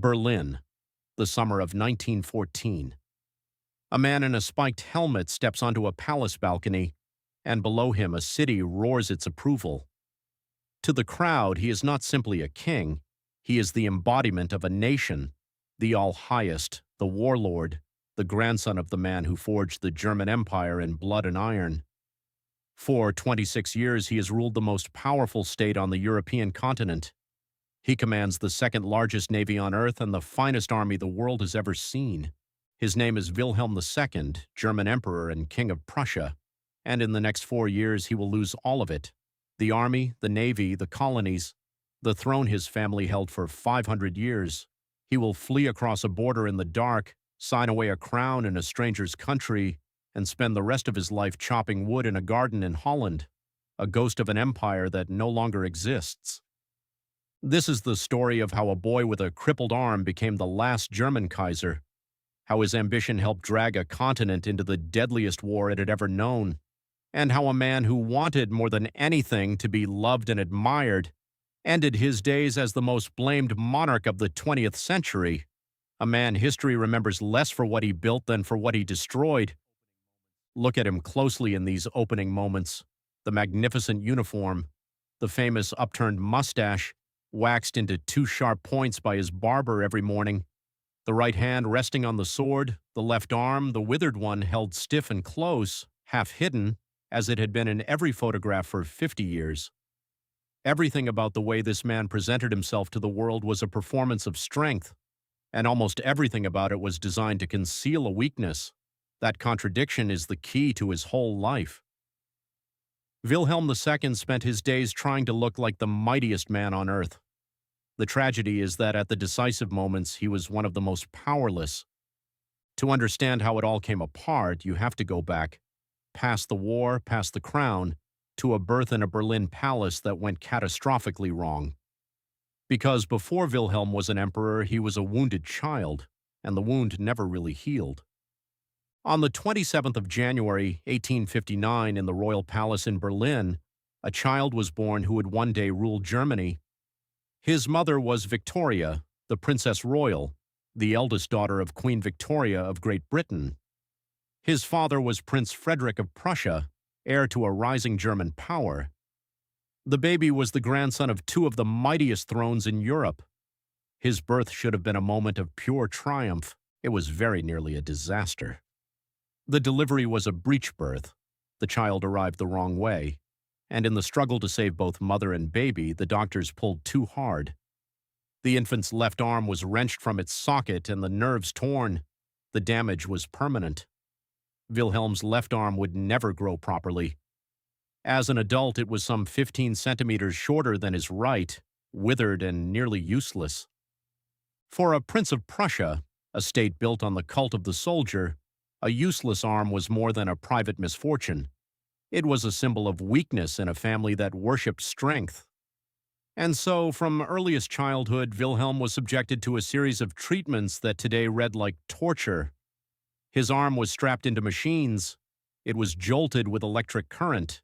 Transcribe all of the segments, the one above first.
Berlin, the summer of 1914. A man in a spiked helmet steps onto a palace balcony, and below him a city roars its approval. To the crowd, he is not simply a king, he is the embodiment of a nation, the all-highest, the warlord, the grandson of the man who forged the German Empire in blood and iron. For 26 years, he has ruled the most powerful state on the European continent. He commands the second largest navy on earth and the finest army the world has ever seen. His name is Wilhelm II, German Emperor and King of Prussia, and in the next 4 years he will lose all of it. The army, the navy, the colonies, the throne his family held for 500 years. He will flee across a border in the dark, sign away a crown in a stranger's country, and spend the rest of his life chopping wood in a garden in Holland, a ghost of an empire that no longer exists. This is the story of how a boy with a crippled arm became the last German Kaiser, how his ambition helped drag a continent into the deadliest war it had ever known, and how a man who wanted more than anything to be loved and admired ended his days as the most blamed monarch of the 20th century, a man history remembers less for what he built than for what he destroyed. Look at him closely in these opening moments. The magnificent uniform, the famous upturned mustache, waxed into 2 sharp points by his barber every morning, the right hand resting on the sword, the left arm, the withered one, held stiff and close, half hidden, as it had been in every photograph for 50 years. Everything about the way this man presented himself to the world was a performance of strength, and almost everything about it was designed to conceal a weakness. That contradiction is the key to his whole life. Wilhelm II spent his days trying to look like the mightiest man on earth. The tragedy is that at the decisive moments, he was one of the most powerless. To understand how it all came apart, you have to go back, past the war, past the crown, to a birth in a Berlin palace that went catastrophically wrong. Because before Wilhelm was an emperor, he was a wounded child, and the wound never really healed. On the 27th of January, 1859, in the royal palace in Berlin, a child was born who would one day rule Germany. His mother was Victoria, the Princess Royal, the eldest daughter of Queen Victoria of Great Britain. His father was Prince Frederick of Prussia, heir to a rising German power. The baby was the grandson of 2 of the mightiest thrones in Europe. His birth should have been a moment of pure triumph. It was very nearly a disaster. The delivery was a breech birth. The child arrived the wrong way, and in the struggle to save both mother and baby, the doctors pulled too hard. The infant's left arm was wrenched from its socket and the nerves torn. The damage was permanent. Wilhelm's left arm would never grow properly. As an adult, it was some 15 centimeters shorter than his right, withered and nearly useless. For a Prince of Prussia, a state built on the cult of the soldier, a useless arm was more than a private misfortune. It was a symbol of weakness in a family that worshipped strength. And so, from earliest childhood, Wilhelm was subjected to a series of treatments that today read like torture. His arm was strapped into machines. It was jolted with electric current.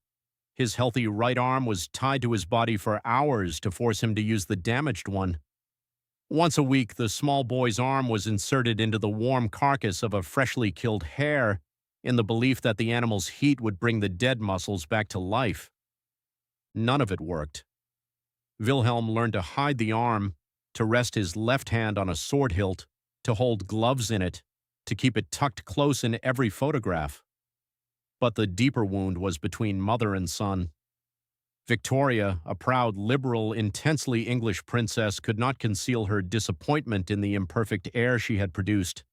His healthy right arm was tied to his body for hours to force him to use the damaged one. Once a week, the small boy's arm was inserted into the warm carcass of a freshly killed hare in the belief that the animal's heat would bring the dead muscles back to life. None of it worked. Wilhelm learned to hide the arm, to rest his left hand on a sword hilt, to hold gloves in it, to keep it tucked close in every photograph. But the deeper wound was between mother and son. Victoria, a proud, liberal, intensely English princess, could not conceal her disappointment in the imperfect heir she had produced.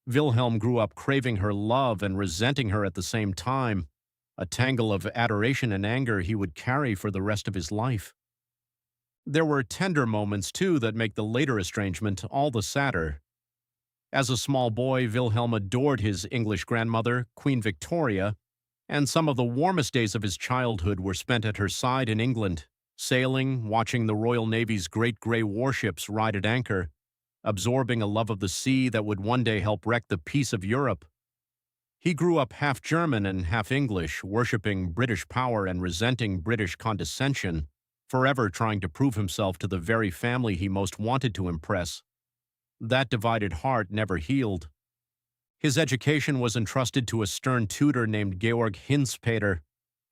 Wilhelm grew up craving her love and resenting her at the same time, a tangle of adoration and anger he would carry for the rest of his life. There were tender moments, too, that make the later estrangement all the sadder. As a small boy, Wilhelm adored his English grandmother, Queen Victoria, and some of the warmest days of his childhood were spent at her side in England, sailing, watching the Royal Navy's great gray warships ride at anchor, absorbing a love of the sea that would one day help wreck the peace of Europe. He grew up half German and half English, worshipping British power and resenting British condescension, forever trying to prove himself to the very family he most wanted to impress. That divided heart never healed. His education was entrusted to a stern tutor named Georg Hinspeter,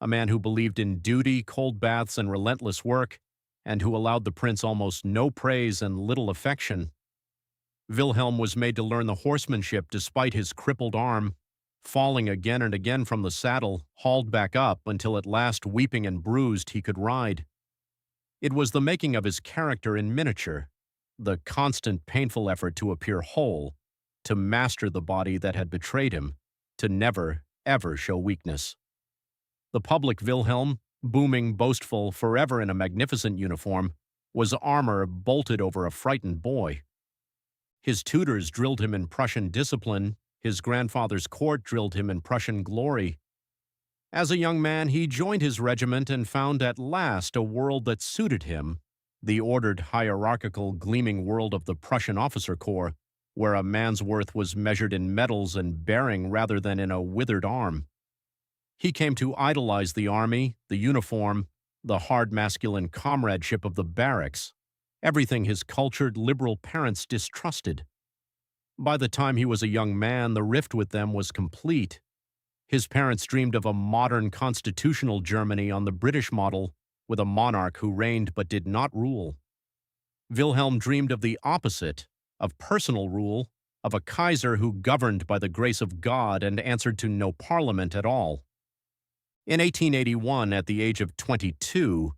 a man who believed in duty, cold baths, and relentless work, and who allowed the prince almost no praise and little affection. Wilhelm was made to learn the horsemanship despite his crippled arm, falling again and again from the saddle, hauled back up until at last, weeping and bruised, he could ride. It was the making of his character in miniature, the constant painful effort to appear whole, to master the body that had betrayed him, to never, ever show weakness. The public Wilhelm, booming, boastful, forever in a magnificent uniform, was armor bolted over a frightened boy. His tutors drilled him in Prussian discipline, his grandfather's court drilled him in Prussian glory. As a young man, he joined his regiment and found at last a world that suited him, the ordered, hierarchical, gleaming world of the Prussian officer corps, where a man's worth was measured in medals and bearing rather than in a withered arm. He came to idolize the army, the uniform, the hard masculine comradeship of the barracks, everything his cultured, liberal parents distrusted. By the time he was a young man, the rift with them was complete. His parents dreamed of a modern constitutional Germany on the British model, with a monarch who reigned but did not rule. Wilhelm dreamed of the opposite, of personal rule, of a Kaiser who governed by the grace of God and answered to no parliament at all. In 1881, at the age of 22,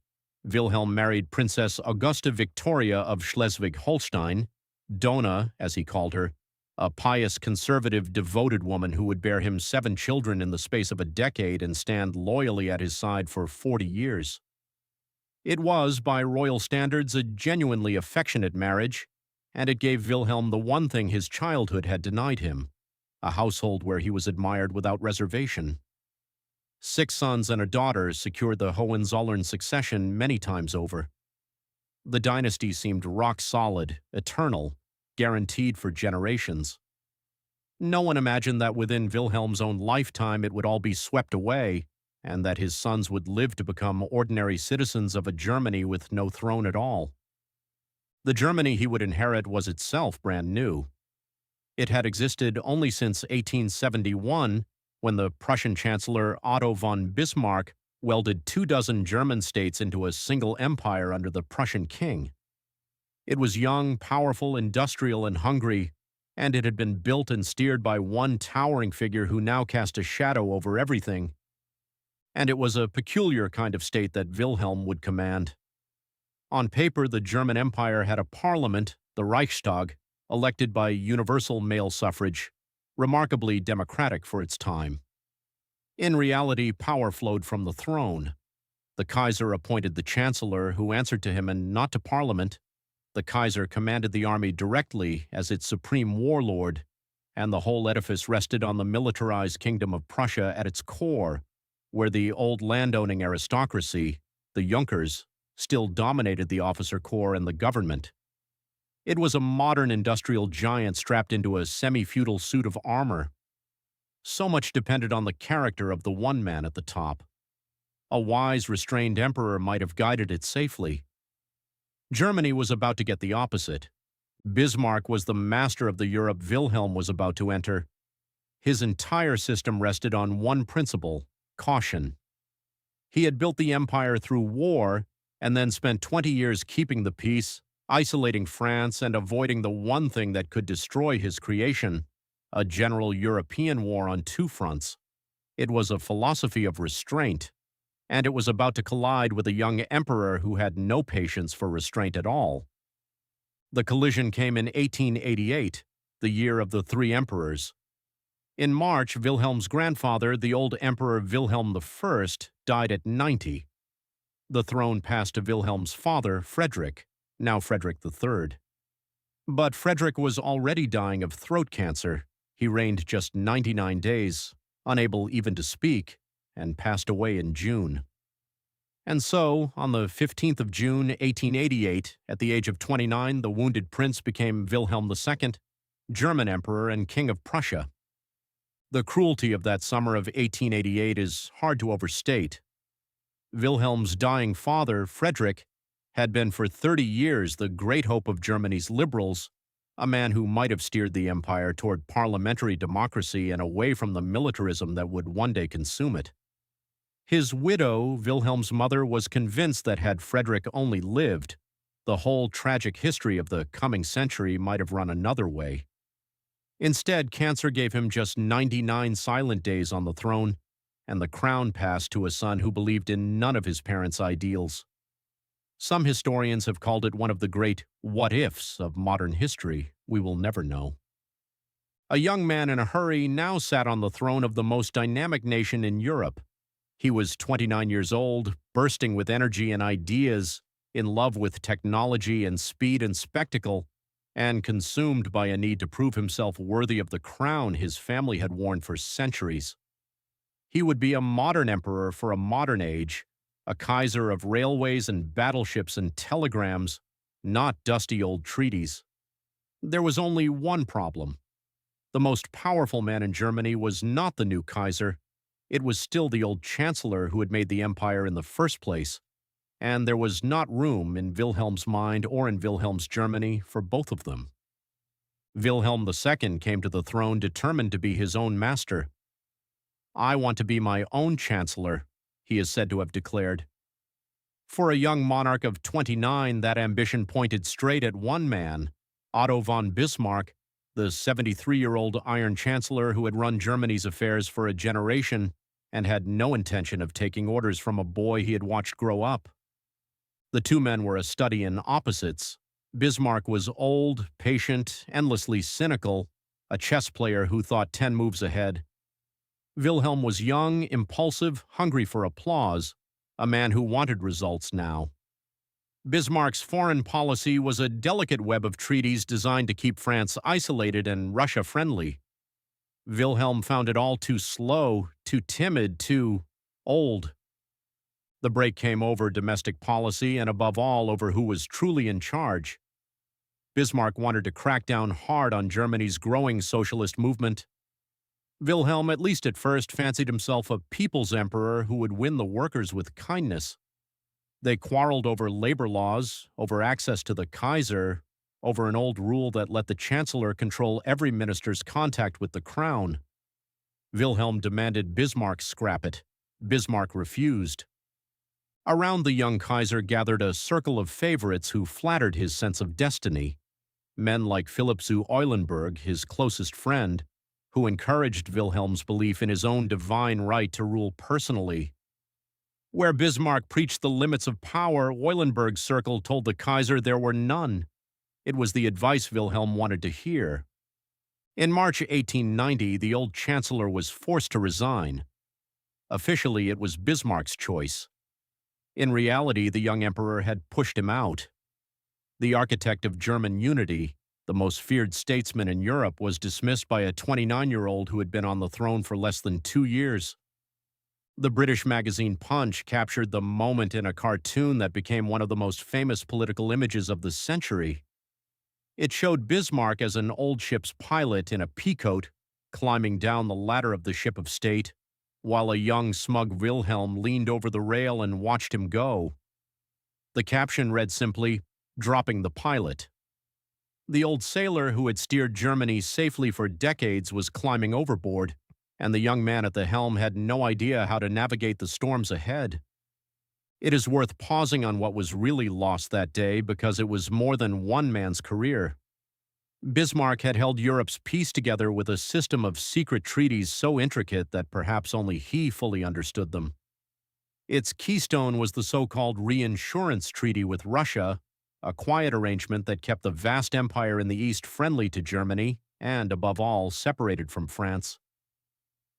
Wilhelm married Princess Augusta Victoria of Schleswig-Holstein, Dona, as he called her, a pious, conservative, devoted woman who would bear him 7 children in the space of a decade and stand loyally at his side for 40 years. It was, by royal standards, a genuinely affectionate marriage, and it gave Wilhelm the one thing his childhood had denied him, a household where he was admired without reservation. 6 sons and a daughter secured the Hohenzollern succession many times over. The dynasty seemed rock solid, eternal, guaranteed for generations. No one imagined that within Wilhelm's own lifetime it would all be swept away, and that his sons would live to become ordinary citizens of a Germany with no throne at all. The Germany he would inherit was itself brand new. It had existed only since 1871, when the Prussian Chancellor Otto von Bismarck welded 24 German states into a single empire under the Prussian king. It was young, powerful, industrial, and hungry, and it had been built and steered by one towering figure who now cast a shadow over everything. And it was a peculiar kind of state that Wilhelm would command. On paper, the German Empire had a parliament, the Reichstag, elected by universal male suffrage, remarkably democratic for its time. In reality, power flowed from the throne. The Kaiser appointed the Chancellor, who answered to him and not to Parliament. The Kaiser commanded the army directly as its supreme warlord, and the whole edifice rested on the militarized kingdom of Prussia at its core, where the old landowning aristocracy, the Junkers, still dominated the officer corps and the government. It was a modern industrial giant strapped into a semi-feudal suit of armor. So much depended on the character of the one man at the top. A wise, restrained emperor might have guided it safely. Germany was about to get the opposite. Bismarck was the master of the Europe Wilhelm was about to enter. His entire system rested on one principle: caution. He had built the empire through war and then spent 20 years keeping the peace, isolating France and avoiding the one thing that could destroy his creation, a general European war on 2 fronts. It was a philosophy of restraint, and it was about to collide with a young emperor who had no patience for restraint at all. The collision came in 1888, the year of the 3 emperors. In March, Wilhelm's grandfather, the old Emperor Wilhelm I, died at 90. The throne passed to Wilhelm's father, Frederick, now Frederick III. But Frederick was already dying of throat cancer. He reigned just 99 days, unable even to speak, and passed away in June. And so, on the 15th of June, 1888, at the age of 29, the wounded prince became Wilhelm II, German Emperor and King of Prussia. The cruelty of that summer of 1888 is hard to overstate. Wilhelm's dying father, Frederick, had been for 30 years the great hope of Germany's liberals, a man who might have steered the empire toward parliamentary democracy and away from the militarism that would one day consume it. His widow, Wilhelm's mother, was convinced that had Frederick only lived, the whole tragic history of the coming century might have run another way. Instead, cancer gave him just 99 silent days on the throne, and the crown passed to a son who believed in none of his parents' ideals. Some historians have called it one of the great what-ifs of modern history. We will never know. A young man in a hurry now sat on the throne of the most dynamic nation in Europe. He was 29 years old, bursting with energy and ideas, in love with technology and speed and spectacle, and consumed by a need to prove himself worthy of the crown his family had worn for centuries. He would be a modern emperor for a modern age, a Kaiser of railways and battleships and telegrams, not dusty old treaties. There was only one problem. The most powerful man in Germany was not the new Kaiser. It was still the old chancellor who had made the empire in the first place, and there was not room in Wilhelm's mind or in Wilhelm's Germany for both of them. Wilhelm II came to the throne determined to be his own master. "I want to be my own chancellor," he is said to have declared. For a young monarch of 29, that ambition pointed straight at one man, Otto von Bismarck, the 73-year-old Iron Chancellor who had run Germany's affairs for a generation and had no intention of taking orders from a boy he had watched grow up. The two men were a study in opposites. Bismarck was old, patient, endlessly cynical, a chess player who thought 10 moves ahead. Wilhelm was young, impulsive, hungry for applause, a man who wanted results now. Bismarck's foreign policy was a delicate web of treaties designed to keep France isolated and Russia friendly. Wilhelm found it all too slow, too timid, too old. The break came over domestic policy and, above all, over who was truly in charge. Bismarck wanted to crack down hard on Germany's growing socialist movement. Wilhelm, at least at first, fancied himself a people's emperor who would win the workers with kindness. They quarreled over labor laws, over access to the Kaiser, over an old rule that let the chancellor control every minister's contact with the crown. Wilhelm demanded Bismarck scrap it. Bismarck refused. Around the young Kaiser gathered a circle of favorites who flattered his sense of destiny. Men like Philipp zu Eulenburg, his closest friend, who encouraged Wilhelm's belief in his own divine right to rule personally. Where Bismarck preached the limits of power, Eulenburg's circle told the Kaiser there were none. It was the advice Wilhelm wanted to hear. In March 1890, the old chancellor was forced to resign. Officially, it was Bismarck's choice. In reality, the young emperor had pushed him out. The architect of German unity, the most feared statesman in Europe, was dismissed by a 29-year-old who had been on the throne for less than 2 years. The British magazine Punch captured the moment in a cartoon that became one of the most famous political images of the century. It showed Bismarck as an old ship's pilot in a peacoat, climbing down the ladder of the ship of state, while a young, smug Wilhelm leaned over the rail and watched him go. The caption read simply, "Dropping the pilot." The old sailor who had steered Germany safely for decades was climbing overboard, and the young man at the helm had no idea how to navigate the storms ahead. It is worth pausing on what was really lost that day because it was more than one man's career. Bismarck had held Europe's peace together with a system of secret treaties so intricate that perhaps only he fully understood them. Its keystone was the so-called reinsurance treaty with Russia, a quiet arrangement that kept the vast empire in the East friendly to Germany and, above all, separated from France.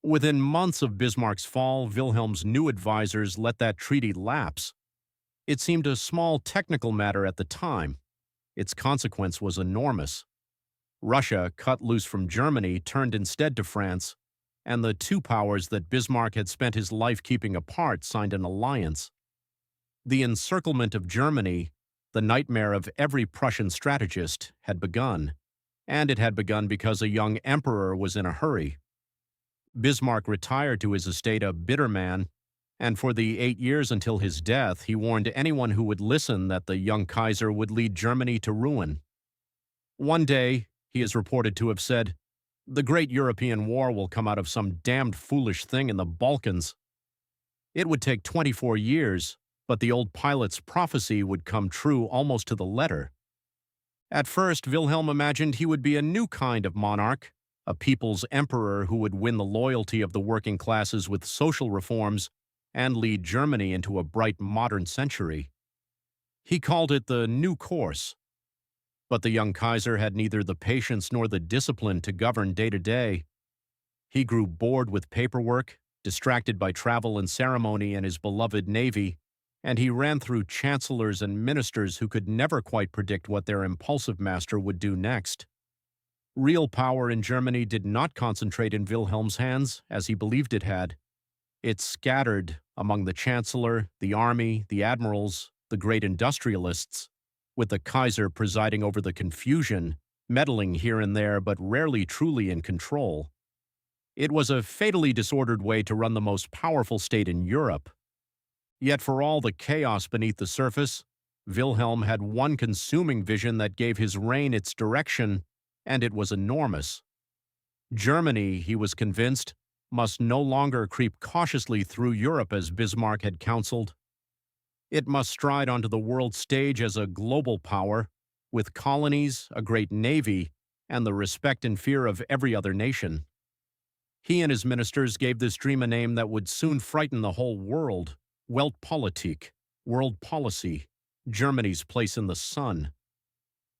Within months of Bismarck's fall, Wilhelm's new advisors let that treaty lapse. It seemed a small technical matter at the time. Its consequence was enormous. Russia, cut loose from Germany, turned instead to France, and the two powers that Bismarck had spent his life keeping apart signed an alliance. The encirclement of Germany, the nightmare of every Prussian strategist, had begun, and it had begun because a young emperor was in a hurry. Bismarck retired to his estate a bitter man, and for the 8 years until his death, he warned anyone who would listen that the young Kaiser would lead Germany to ruin. One day, He is reported to have said, "The great European war will come out of some damned foolish thing in the Balkans. It would take 24 years, but the old pilot's prophecy would come true almost to the letter." At first, Wilhelm imagined he would be a new kind of monarch, a people's emperor who would win the loyalty of the working classes with social reforms and lead Germany into a bright modern century. He called it the New Course. But the young Kaiser had neither the patience nor the discipline to govern day to day. He grew bored with paperwork, distracted by travel and ceremony and his beloved navy, and he ran through chancellors and ministers who could never quite predict what their impulsive master would do next. Real power in Germany did not concentrate in Wilhelm's hands, as he believed it had. It scattered among the chancellor, the army, the admirals, the great industrialists, with the Kaiser presiding over the confusion, meddling here and there but rarely truly in control. It was a fatally disordered way to run the most powerful state in Europe. Yet for all the chaos beneath the surface, Wilhelm had one consuming vision that gave his reign its direction, and it was enormous. Germany, he was convinced, must no longer creep cautiously through Europe as Bismarck had counseled. It must stride onto the world stage as a global power, with colonies, a great navy, and the respect and fear of every other nation. He and his ministers gave this dream a name that would soon frighten the whole world: Weltpolitik, world policy, Germany's place in the sun.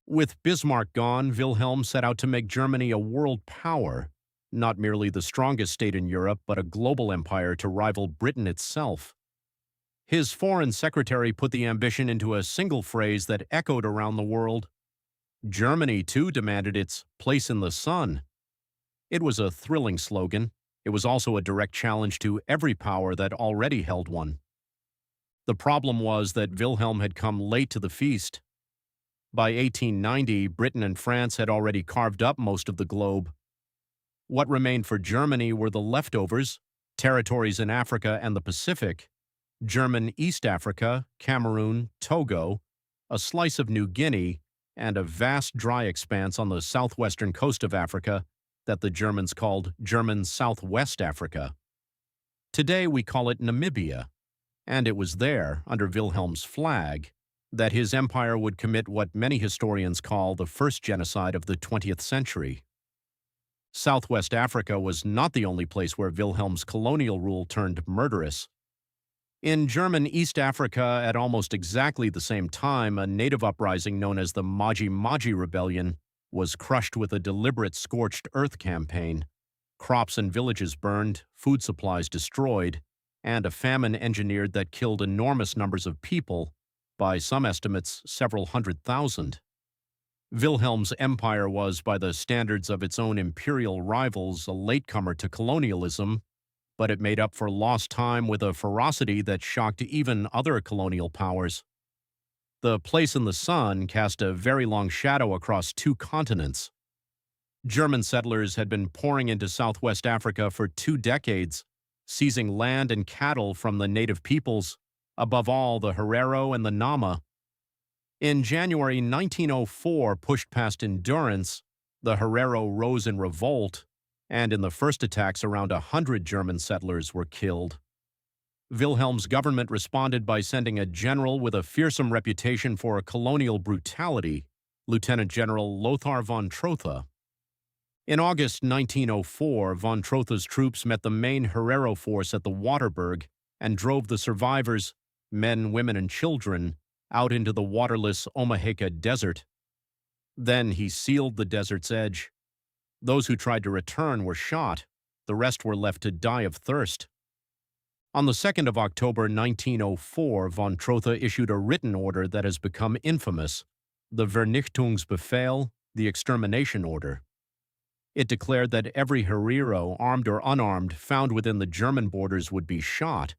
With Bismarck gone, Wilhelm set out to make Germany a world power, not merely the strongest state in Europe, but a global empire to rival Britain itself. His foreign secretary put the ambition into a single phrase that echoed around the world. Germany, too, demanded its place in the sun. It was a thrilling slogan. It was also a direct challenge to every power that already held one. The problem was that Wilhelm had come late to the feast. By 1890, Britain and France had already carved up most of the globe. What remained for Germany were the leftovers, territories in Africa and the Pacific, German East Africa, Cameroon, Togo, a slice of New Guinea, and a vast dry expanse on the southwestern coast of Africa that the Germans called German Southwest Africa. Today we call it Namibia, and it was there, under Wilhelm's flag, that his empire would commit what many historians call the first genocide of the 20th century. Southwest Africa was not the only place where Wilhelm's colonial rule turned murderous. In German East Africa, at almost exactly the same time, a native uprising known as the Maji-Maji Rebellion was crushed with a deliberate scorched earth campaign. Crops and villages burned, food supplies destroyed, and a famine engineered that killed enormous numbers of people, by some estimates several 100,000. Wilhelm's empire was, by the standards of its own imperial rivals, a latecomer to colonialism, but it made up for lost time with a ferocity that shocked even other colonial powers. The place in the sun cast a very long shadow across two continents. German settlers had been pouring into Southwest Africa for 2 decades, seizing land and cattle from the native peoples, above all the Herero and the Nama. In January 1904, pushed past endurance, the Herero rose in revolt, and in the first attacks around 100 German settlers were killed. Wilhelm's government responded by sending a general with a fearsome reputation for colonial brutality, Lieutenant General Lothar von Trotha. In August 1904, von Trotha's troops met the main Herero force at the Waterberg and drove the survivors, men, women, and children, out into the waterless Omaheka Desert. Then he sealed the desert's edge. Those who tried to return were shot. The rest were left to die of thirst. On the 2nd of October 1904, von Trotha issued a written order that has become infamous, the Vernichtungsbefehl, the extermination order. It declared that every Herero, armed or unarmed, found within the German borders would be shot,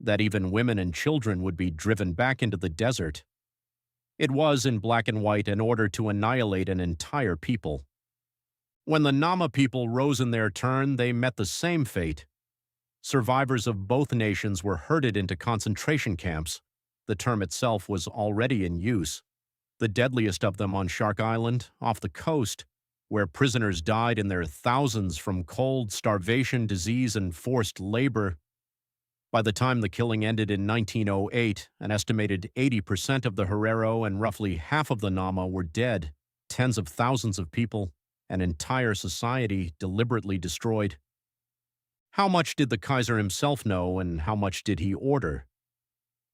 that even women and children would be driven back into the desert. It was, in black and white, an order to annihilate an entire people. When the Nama people rose in their turn, they met the same fate. Survivors of both nations were herded into concentration camps. The term itself was already in use. The deadliest of them on Shark Island, off the coast, where prisoners died in their thousands from cold, starvation, disease, and forced labor. By the time the killing ended in 1908, an estimated 80% of the Herero and roughly half of the Nama were dead, tens of thousands of people, an entire society deliberately destroyed. How much did the Kaiser himself know, and how much did he order?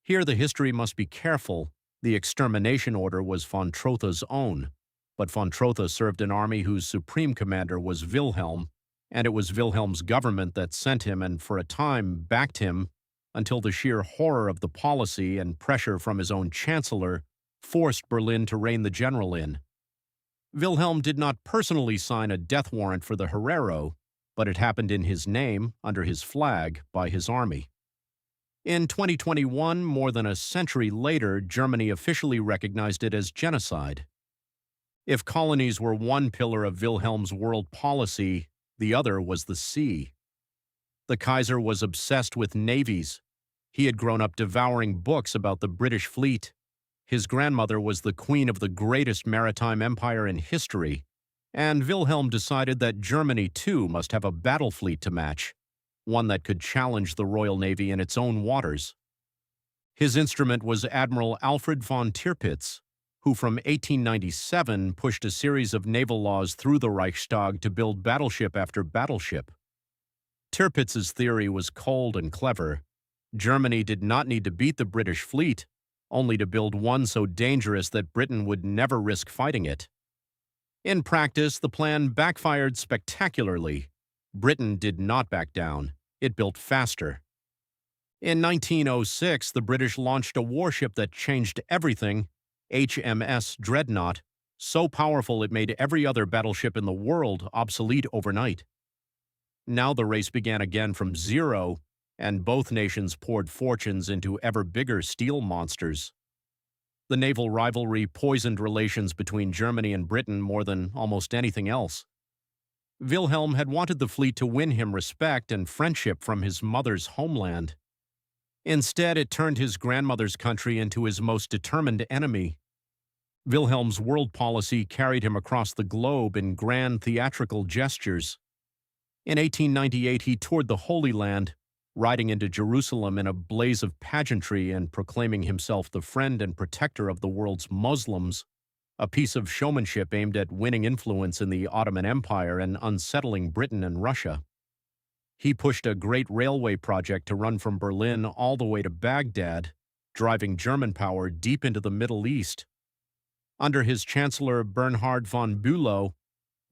Here the history must be careful. The extermination order was von Trotha's own, but von Trotha served an army whose supreme commander was Wilhelm, and it was Wilhelm's government that sent him and for a time backed him until the sheer horror of the policy and pressure from his own chancellor forced Berlin to rein the general in. Wilhelm did not personally sign a death warrant for the Herero, but it happened in his name, under his flag, by his army. In 2021, more than a century later, Germany officially recognized it as genocide. If colonies were one pillar of Wilhelm's world policy, the other was the sea. The Kaiser was obsessed with navies. He had grown up devouring books about the British fleet. His grandmother was the queen of the greatest maritime empire in history, and Wilhelm decided that Germany too must have a battle fleet to match, one that could challenge the Royal Navy in its own waters. His instrument was Admiral Alfred von Tirpitz, who from 1897 pushed a series of naval laws through the Reichstag to build battleship after battleship. Tirpitz's theory was cold and clever. Germany did not need to beat the British fleet, only to build one so dangerous that Britain would never risk fighting it. In practice, the plan backfired spectacularly. Britain did not back down. It built faster. In 1906, the British launched a warship that changed everything, HMS Dreadnought, so powerful it made every other battleship in the world obsolete overnight. Now the race began again from zero, and both nations poured fortunes into ever bigger steel monsters. The naval rivalry poisoned relations between Germany and Britain more than almost anything else. Wilhelm had wanted the fleet to win him respect and friendship from his mother's homeland. Instead, it turned his grandmother's country into his most determined enemy. Wilhelm's world policy carried him across the globe in grand theatrical gestures. In 1898, he toured the Holy Land, riding into Jerusalem in a blaze of pageantry and proclaiming himself the friend and protector of the world's Muslims, a piece of showmanship aimed at winning influence in the Ottoman Empire and unsettling Britain and Russia. He pushed a great railway project to run from Berlin all the way to Baghdad, driving German power deep into the Middle East. Under his chancellor Bernhard von Bülow,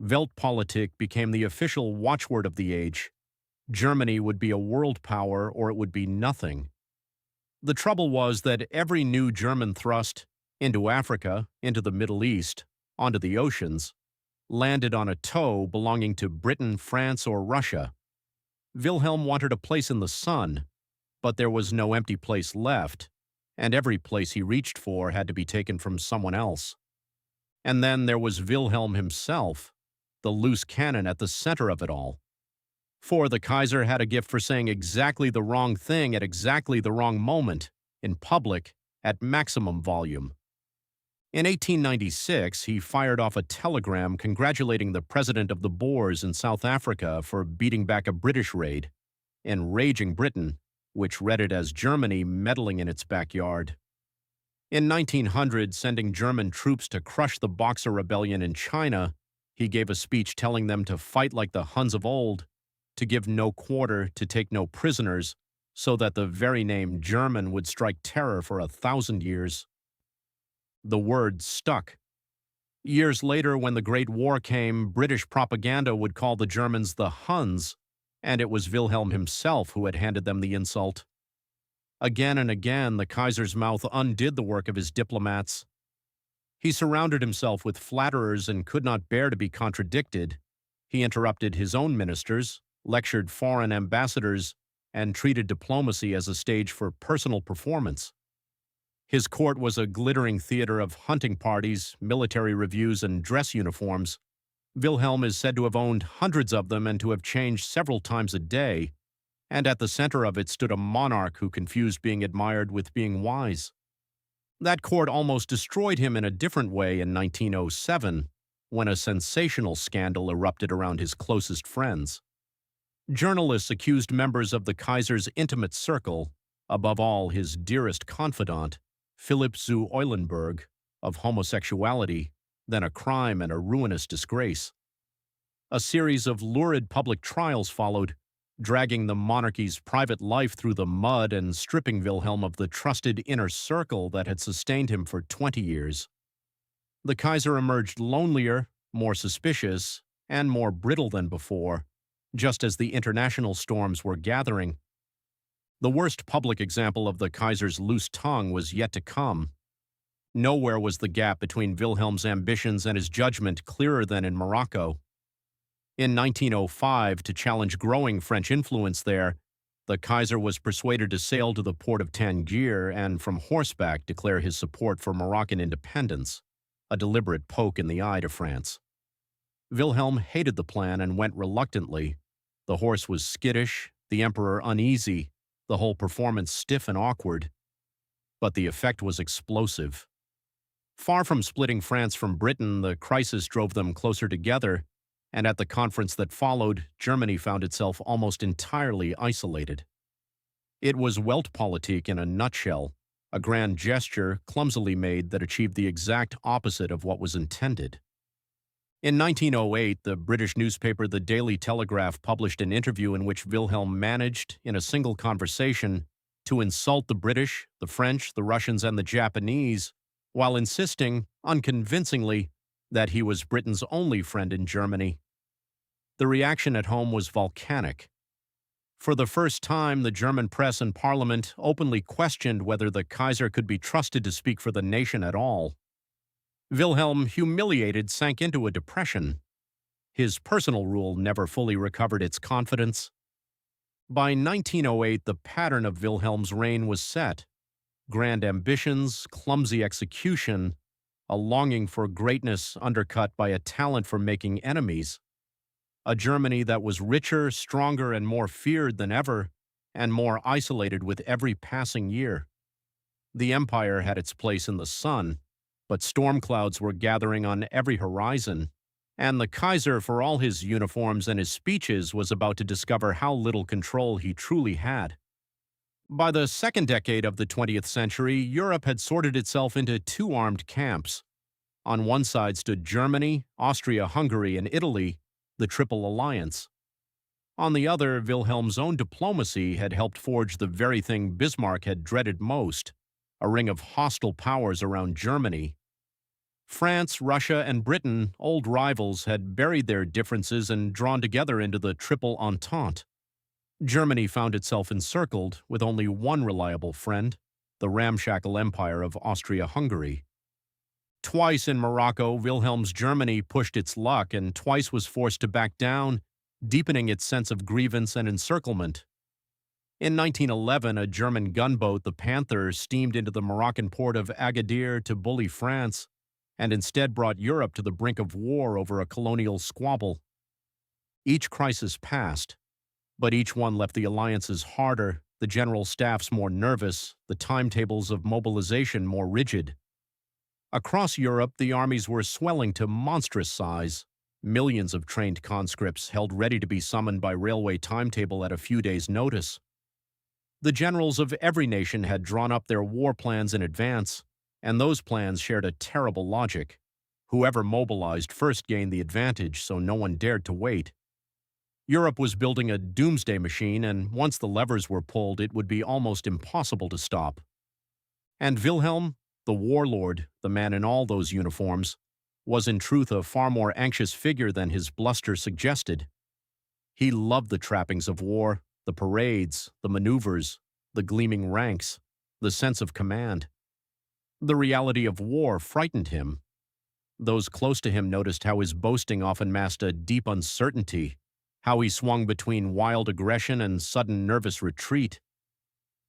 Weltpolitik became the official watchword of the age. Germany would be a world power or it would be nothing. The trouble was that every new German thrust into Africa, into the Middle East, onto the oceans, landed on a toe belonging to Britain, France, or Russia. Wilhelm wanted a place in the sun, but there was no empty place left, and every place he reached for had to be taken from someone else. And then there was Wilhelm himself, the loose cannon at the center of it all. For the Kaiser had a gift for saying exactly the wrong thing at exactly the wrong moment, in public, at maximum volume. In 1896, he fired off a telegram congratulating the president of the Boers in South Africa for beating back a British raid, enraging Britain, which read it as Germany meddling in its backyard. In 1900, sending German troops to crush the Boxer Rebellion in China, he gave a speech telling them to fight like the Huns of old, to give no quarter, to take no prisoners, so that the very name German would strike terror for 1,000 years. The word stuck. Years later, when the Great War came, British propaganda would call the Germans the Huns, and it was Wilhelm himself who had handed them the insult. Again and again, the Kaiser's mouth undid the work of his diplomats. He surrounded himself with flatterers and could not bear to be contradicted. He interrupted his own ministers, lectured foreign ambassadors, and treated diplomacy as a stage for personal performance. His court was a glittering theater of hunting parties, military reviews, and dress uniforms. Wilhelm is said to have owned hundreds of them and to have changed several times a day, and at the center of it stood a monarch who confused being admired with being wise. That court almost destroyed him in a different way in 1907. when a sensational scandal erupted around his closest friends. Journalists accused members of the Kaiser's intimate circle, above all his dearest confidant, Philipp zu Eulenburg, of homosexuality, then a crime and a ruinous disgrace. A series of lurid public trials followed, dragging the monarchy's private life through the mud and stripping Wilhelm of the trusted inner circle that had sustained him for 20 years. The Kaiser emerged lonelier, more suspicious, and more brittle than before, just as the international storms were gathering. The worst public example of the Kaiser's loose tongue was yet to come. Nowhere was the gap between Wilhelm's ambitions and his judgment clearer than in Morocco. In 1905, to challenge growing French influence there, the Kaiser was persuaded to sail to the port of Tangier and from horseback declare his support for Moroccan independence, a deliberate poke in the eye to France. Wilhelm hated the plan and went reluctantly. The horse was skittish, the emperor uneasy, the whole performance stiff and awkward. But the effect was explosive. Far from splitting France from Britain, the crisis drove them closer together, and at the conference that followed, Germany found itself almost entirely isolated. It was Weltpolitik in a nutshell, a grand gesture clumsily made that achieved the exact opposite of what was intended. In 1908, the British newspaper The Daily Telegraph published an interview in which Wilhelm managed, in a single conversation, to insult the British, the French, the Russians, and the Japanese, while insisting, unconvincingly, that he was Britain's only friend in Germany. The reaction at home was volcanic. For the first time, the German press and parliament openly questioned whether the Kaiser could be trusted to speak for the nation at all. Wilhelm, humiliated, sank into a depression. His personal rule never fully recovered its confidence. By 1908, the pattern of Wilhelm's reign was set. Grand ambitions, clumsy execution, a longing for greatness undercut by a talent for making enemies. A Germany that was richer, stronger, and more feared than ever, and more isolated with every passing year. The empire had its place in the sun, but storm clouds were gathering on every horizon, and the Kaiser, for all his uniforms and his speeches, was about to discover how little control he truly had. By the second decade of the 20th century, Europe had sorted itself into two armed camps. On one side stood Germany, Austria-Hungary, and Italy, the Triple Alliance. On the other, Wilhelm's own diplomacy had helped forge the very thing Bismarck had dreaded most, a ring of hostile powers around Germany. France, Russia, and Britain, old rivals, had buried their differences and drawn together into the Triple Entente. Germany found itself encircled with only one reliable friend, the ramshackle empire of Austria-Hungary. Twice in Morocco, Wilhelm's Germany pushed its luck and twice was forced to back down, deepening its sense of grievance and encirclement. In 1911, a German gunboat, the Panther, steamed into the Moroccan port of Agadir to bully France, and instead brought Europe to the brink of war over a colonial squabble. Each crisis passed, but each one left the alliances harder, the general staffs more nervous, the timetables of mobilization more rigid. Across Europe, the armies were swelling to monstrous size. Millions of trained conscripts held ready to be summoned by railway timetable at a few days' notice. The generals of every nation had drawn up their war plans in advance, and those plans shared a terrible logic. Whoever mobilized first gained the advantage, so no one dared to wait. Europe was building a doomsday machine, and once the levers were pulled, it would be almost impossible to stop. And Wilhelm, the warlord, the man in all those uniforms, was in truth a far more anxious figure than his bluster suggested. He loved the trappings of war, the parades, the maneuvers, the gleaming ranks, the sense of command. The reality of war frightened him. Those close to him noticed how his boasting often masked a deep uncertainty, how he swung between wild aggression and sudden nervous retreat.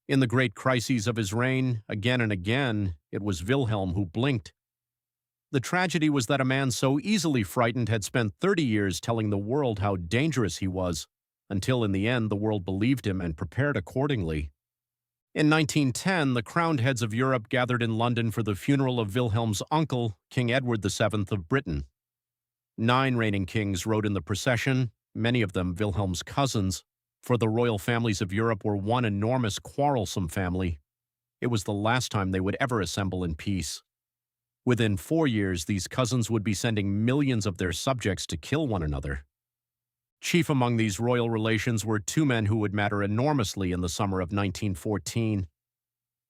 In the great crises of his reign, again and again, it was Wilhelm who blinked. The tragedy was that a man so easily frightened had spent 30 years telling the world how dangerous he was, until in the end the world believed him and prepared accordingly. In 1910, the crowned heads of Europe gathered in London for the funeral of Wilhelm's uncle, King Edward VII of Britain. 9 reigning kings rode in the procession, many of them Wilhelm's cousins, for the royal families of Europe were one enormous quarrelsome family. It was the last time they would ever assemble in peace. Within 4 years, these cousins would be sending millions of their subjects to kill one another. Chief among these royal relations were two men who would matter enormously in the summer of 1914.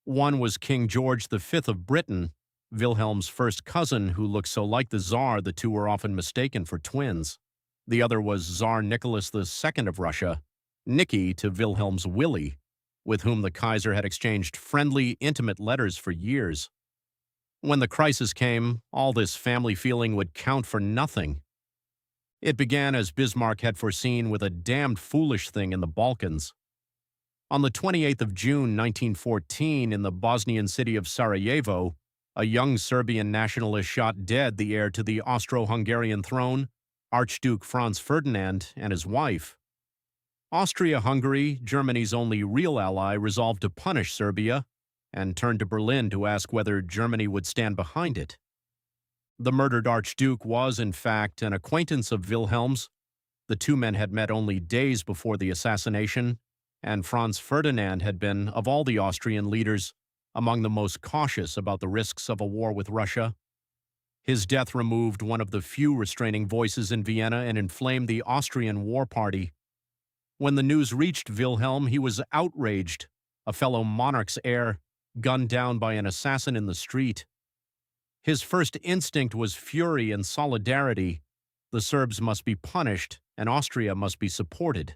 One was King George V of Britain, Wilhelm's first cousin who looked so like the Tsar the two were often mistaken for twins. The other was Tsar Nicholas II of Russia, Nicky to Wilhelm's Willie, with whom the Kaiser had exchanged friendly, intimate letters for years. When the crisis came, all this family feeling would count for nothing. It began as Bismarck had foreseen with a damned foolish thing in the Balkans. On the 28th of June 1914, in the Bosnian city of Sarajevo, a young Serbian nationalist shot dead the heir to the Austro-Hungarian throne, Archduke Franz Ferdinand, and his wife. Austria-Hungary, Germany's only real ally, resolved to punish Serbia and turned to Berlin to ask whether Germany would stand behind it. The murdered Archduke was, in fact, an acquaintance of Wilhelm's. The two men had met only days before the assassination, and Franz Ferdinand had been, of all the Austrian leaders, among the most cautious about the risks of a war with Russia. His death removed one of the few restraining voices in Vienna and inflamed the Austrian war party. When the news reached Wilhelm, he was outraged, a fellow monarch's heir, gunned down by an assassin in the street. His first instinct was fury and solidarity. The Serbs must be punished, and Austria must be supported.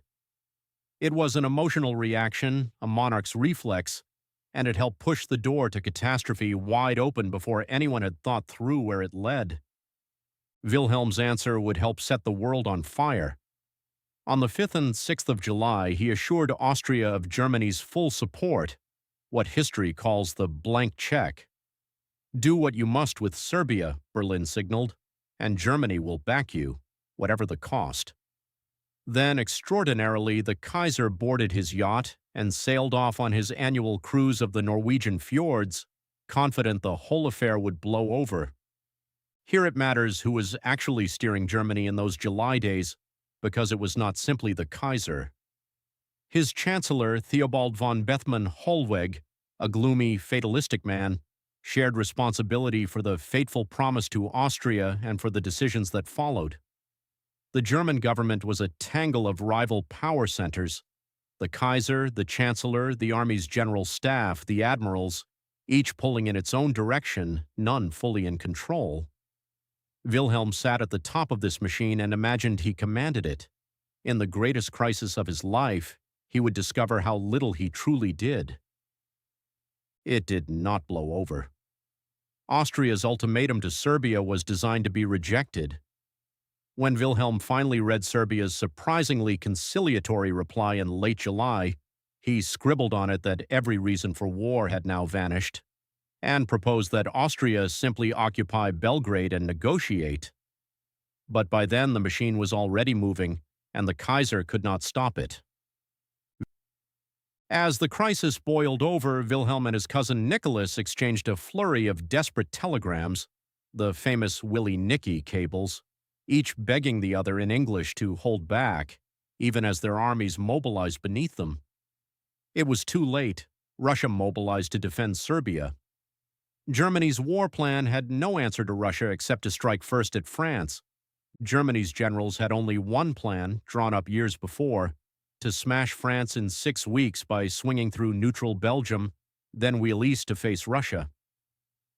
It was an emotional reaction, a monarch's reflex, and it helped push the door to catastrophe wide open before anyone had thought through where it led. Wilhelm's answer would help set the world on fire. On the 5th and 6th of July, he assured Austria of Germany's full support, what history calls the blank check. Do what you must with Serbia, Berlin signaled, and Germany will back you, whatever the cost. Then, extraordinarily, the Kaiser boarded his yacht and sailed off on his annual cruise of the Norwegian fjords, confident the whole affair would blow over. Here it matters who was actually steering Germany in those July days, because it was not simply the Kaiser. His chancellor, Theobald von Bethmann-Hollweg, a gloomy, fatalistic man, shared responsibility for the fateful promise to Austria and for the decisions that followed. The German government was a tangle of rival power centers. The Kaiser, the Chancellor, the Army's General Staff, the admirals, each pulling in its own direction, none fully in control. Wilhelm sat at the top of this machine and imagined he commanded it. In the greatest crisis of his life, he would discover how little he truly did. It did not blow over. Austria's ultimatum to Serbia was designed to be rejected. When Wilhelm finally read Serbia's surprisingly conciliatory reply in late July, he scribbled on it that every reason for war had now vanished, and proposed that Austria simply occupy Belgrade and negotiate. But by then the machine was already moving, and the Kaiser could not stop it. As the crisis boiled over, Wilhelm and his cousin Nicholas exchanged a flurry of desperate telegrams, the famous Willie-Nicky cables, each begging the other in English to hold back, even as their armies mobilized beneath them. It was too late. Russia mobilized to defend Serbia. Germany's war plan had no answer to Russia except to strike first at France. Germany's generals had only one plan, drawn up years before, to smash France in 6 weeks by swinging through neutral Belgium, then wheel east to face Russia.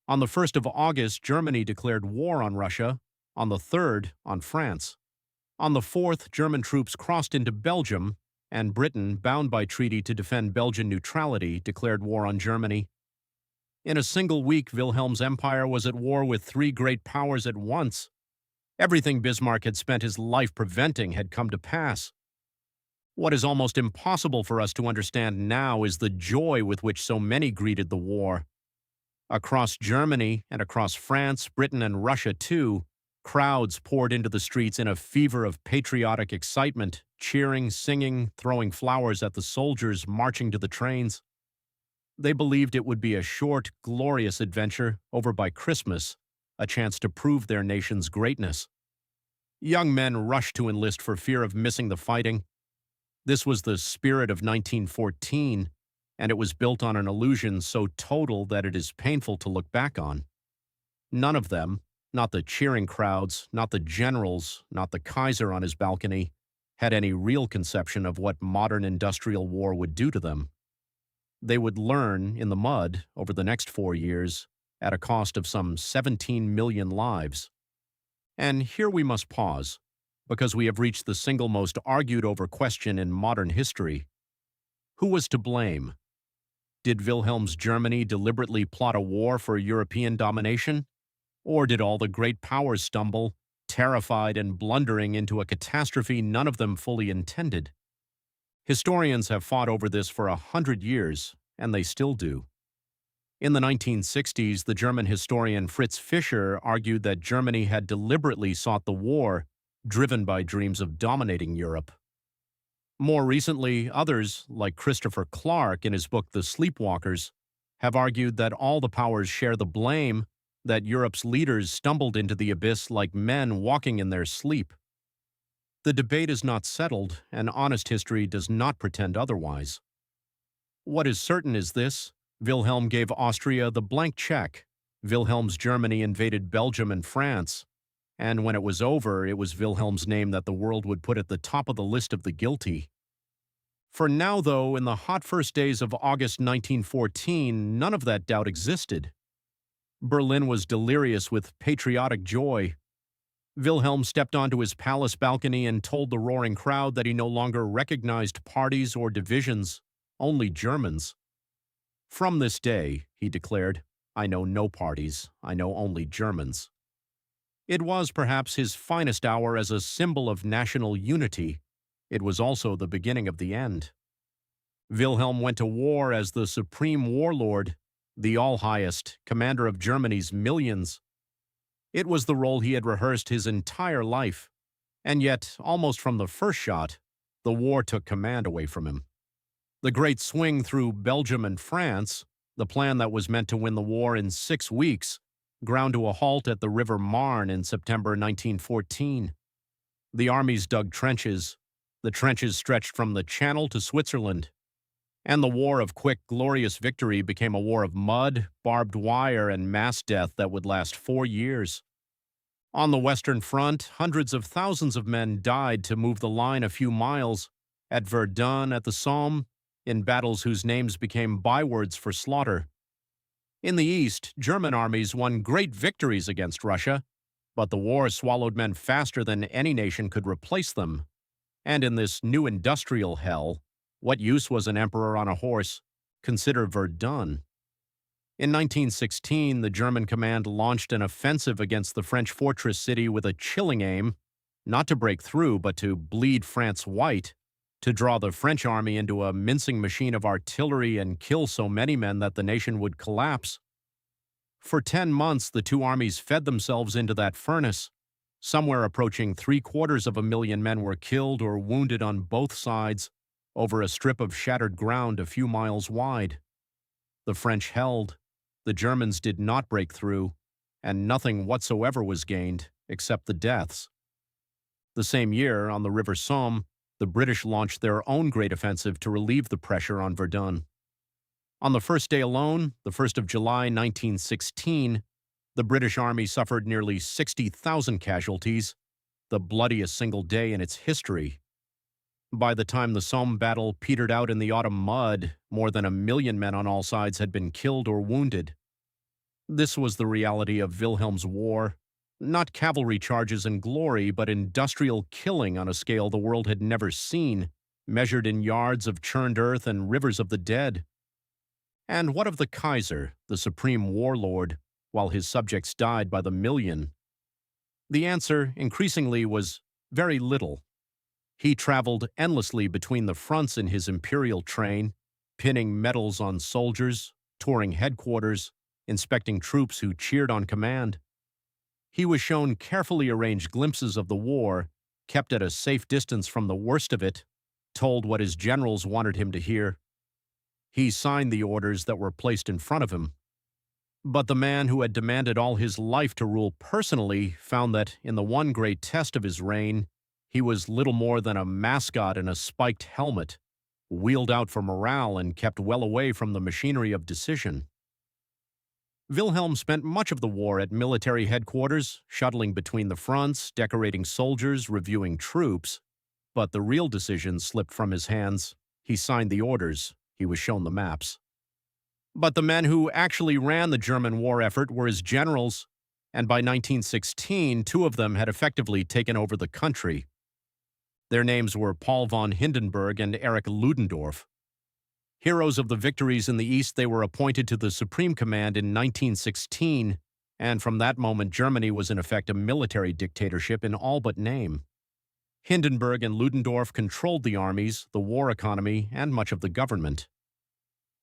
On the 1st of August, Germany declared war on Russia, on the 3rd, on France. On the 4th, German troops crossed into Belgium, and Britain, bound by treaty to defend Belgian neutrality, declared war on Germany. In a single week, Wilhelm's empire was at war with 3 great powers at once. Everything Bismarck had spent his life preventing had come to pass. What is almost impossible for us to understand now is the joy with which so many greeted the war. Across Germany and across France, Britain, and Russia too, crowds poured into the streets in a fever of patriotic excitement, cheering, singing, throwing flowers at the soldiers marching to the trains. They believed it would be a short, glorious adventure over by Christmas, a chance to prove their nation's greatness. Young men rushed to enlist for fear of missing the fighting. This was the spirit of 1914, and it was built on an illusion so total that it is painful to look back on. None of them, not the cheering crowds, not the generals, not the Kaiser on his balcony, had any real conception of what modern industrial war would do to them. They would learn in the mud over the next 4 years at a cost of some 17 million lives. And here we must pause, because we have reached the single most argued over question in modern history. Who was to blame? Did Wilhelm's Germany deliberately plot a war for European domination? Or did all the great powers stumble, terrified and blundering into a catastrophe none of them fully intended? Historians have fought over this for 100 years, and they still do. In the 1960s, the German historian Fritz Fischer argued that Germany had deliberately sought the war, driven by dreams of dominating Europe. More recently, others, like Christopher Clark in his book The Sleepwalkers, have argued that all the powers share the blame that Europe's leaders stumbled into the abyss like men walking in their sleep. The debate is not settled, and honest history does not pretend otherwise. What is certain is this: Wilhelm gave Austria the blank check, Wilhelm's Germany invaded Belgium and France, and when it was over, it was Wilhelm's name that the world would put at the top of the list of the guilty. For now, though, in the hot first days of August 1914, none of that doubt existed. Berlin was delirious with patriotic joy. Wilhelm stepped onto his palace balcony and told the roaring crowd that he no longer recognized parties or divisions, only Germans. From this day, he declared, I know no parties, I know only Germans. It was perhaps his finest hour as a symbol of national unity. It was also the beginning of the end. Wilhelm went to war as the supreme warlord, the all-highest, commander of Germany's millions. It was the role he had rehearsed his entire life, and yet, almost from the first shot, the war took command away from him. The great swing through Belgium and France, the plan that was meant to win the war in 6 weeks, ground to a halt at the River Marne in September 1914. The armies dug trenches. The trenches stretched from the Channel to Switzerland. And the war of quick, glorious victory became a war of mud, barbed wire, and mass death that would last 4 years. On the Western Front, hundreds of thousands of men died to move the line a few miles, at Verdun, at the Somme, in battles whose names became bywords for slaughter. In the East, German armies won great victories against Russia, but the war swallowed men faster than any nation could replace them. And in this new industrial hell, what use was an emperor on a horse? Consider Verdun. In 1916, the German command launched an offensive against the French fortress city with a chilling aim, not to break through, but to bleed France white, to draw the French army into a mincing machine of artillery and kill so many men that the nation would collapse. For 10 months, the two armies fed themselves into that furnace. Somewhere approaching 750,000 men were killed or wounded on both sides, over a strip of shattered ground a few miles wide. The French held, the Germans did not break through, and nothing whatsoever was gained except the deaths. The same year, on the River Somme, the British launched their own great offensive to relieve the pressure on Verdun. On the first day alone, the 1st of July 1916, the British Army suffered nearly 60,000 casualties, the bloodiest single day in its history. By the time the Somme battle petered out in the autumn mud, more than 1 million men on all sides had been killed or wounded. This was the reality of Wilhelm's war. Not cavalry charges and glory, but industrial killing on a scale the world had never seen, measured in yards of churned earth and rivers of the dead. And what of the Kaiser, the supreme warlord, while his subjects died by the million? The answer, increasingly, was very little. He traveled endlessly between the fronts in his imperial train, pinning medals on soldiers, touring headquarters, inspecting troops who cheered on command. He was shown carefully arranged glimpses of the war, kept at a safe distance from the worst of it, told what his generals wanted him to hear. He signed the orders that were placed in front of him. But the man who had demanded all his life to rule personally found that in the one great test of his reign, he was little more than a mascot in a spiked helmet, wheeled out for morale and kept well away from the machinery of decision. Wilhelm spent much of the war at military headquarters, shuttling between the fronts, decorating soldiers, reviewing troops. But the real decisions slipped from his hands. He signed the orders. He was shown the maps. But the men who actually ran the German war effort were his generals, and by 1916, two of them had effectively taken over the country. Their names were Paul von Hindenburg and Erich Ludendorff. Heroes of the victories in the East, they were appointed to the Supreme Command in 1916, and from that moment Germany was in effect a military dictatorship in all but name. Hindenburg and Ludendorff controlled the armies, the war economy, and much of the government.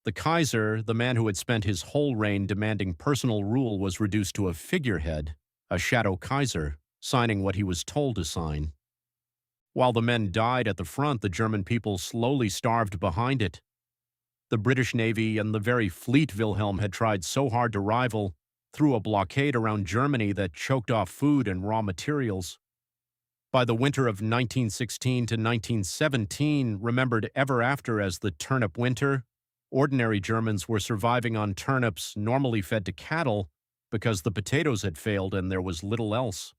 The Kaiser, the man who had spent his whole reign demanding personal rule, was reduced to a figurehead, a shadow Kaiser, signing what he was told to sign. While the men died at the front, the German people slowly starved behind it. The British Navy and the very fleet Wilhelm had tried so hard to rival threw a blockade around Germany that choked off food and raw materials. By the winter of 1916 to 1917, remembered ever after as the turnip winter, ordinary Germans were surviving on turnips normally fed to cattle because the potatoes had failed and there was little else.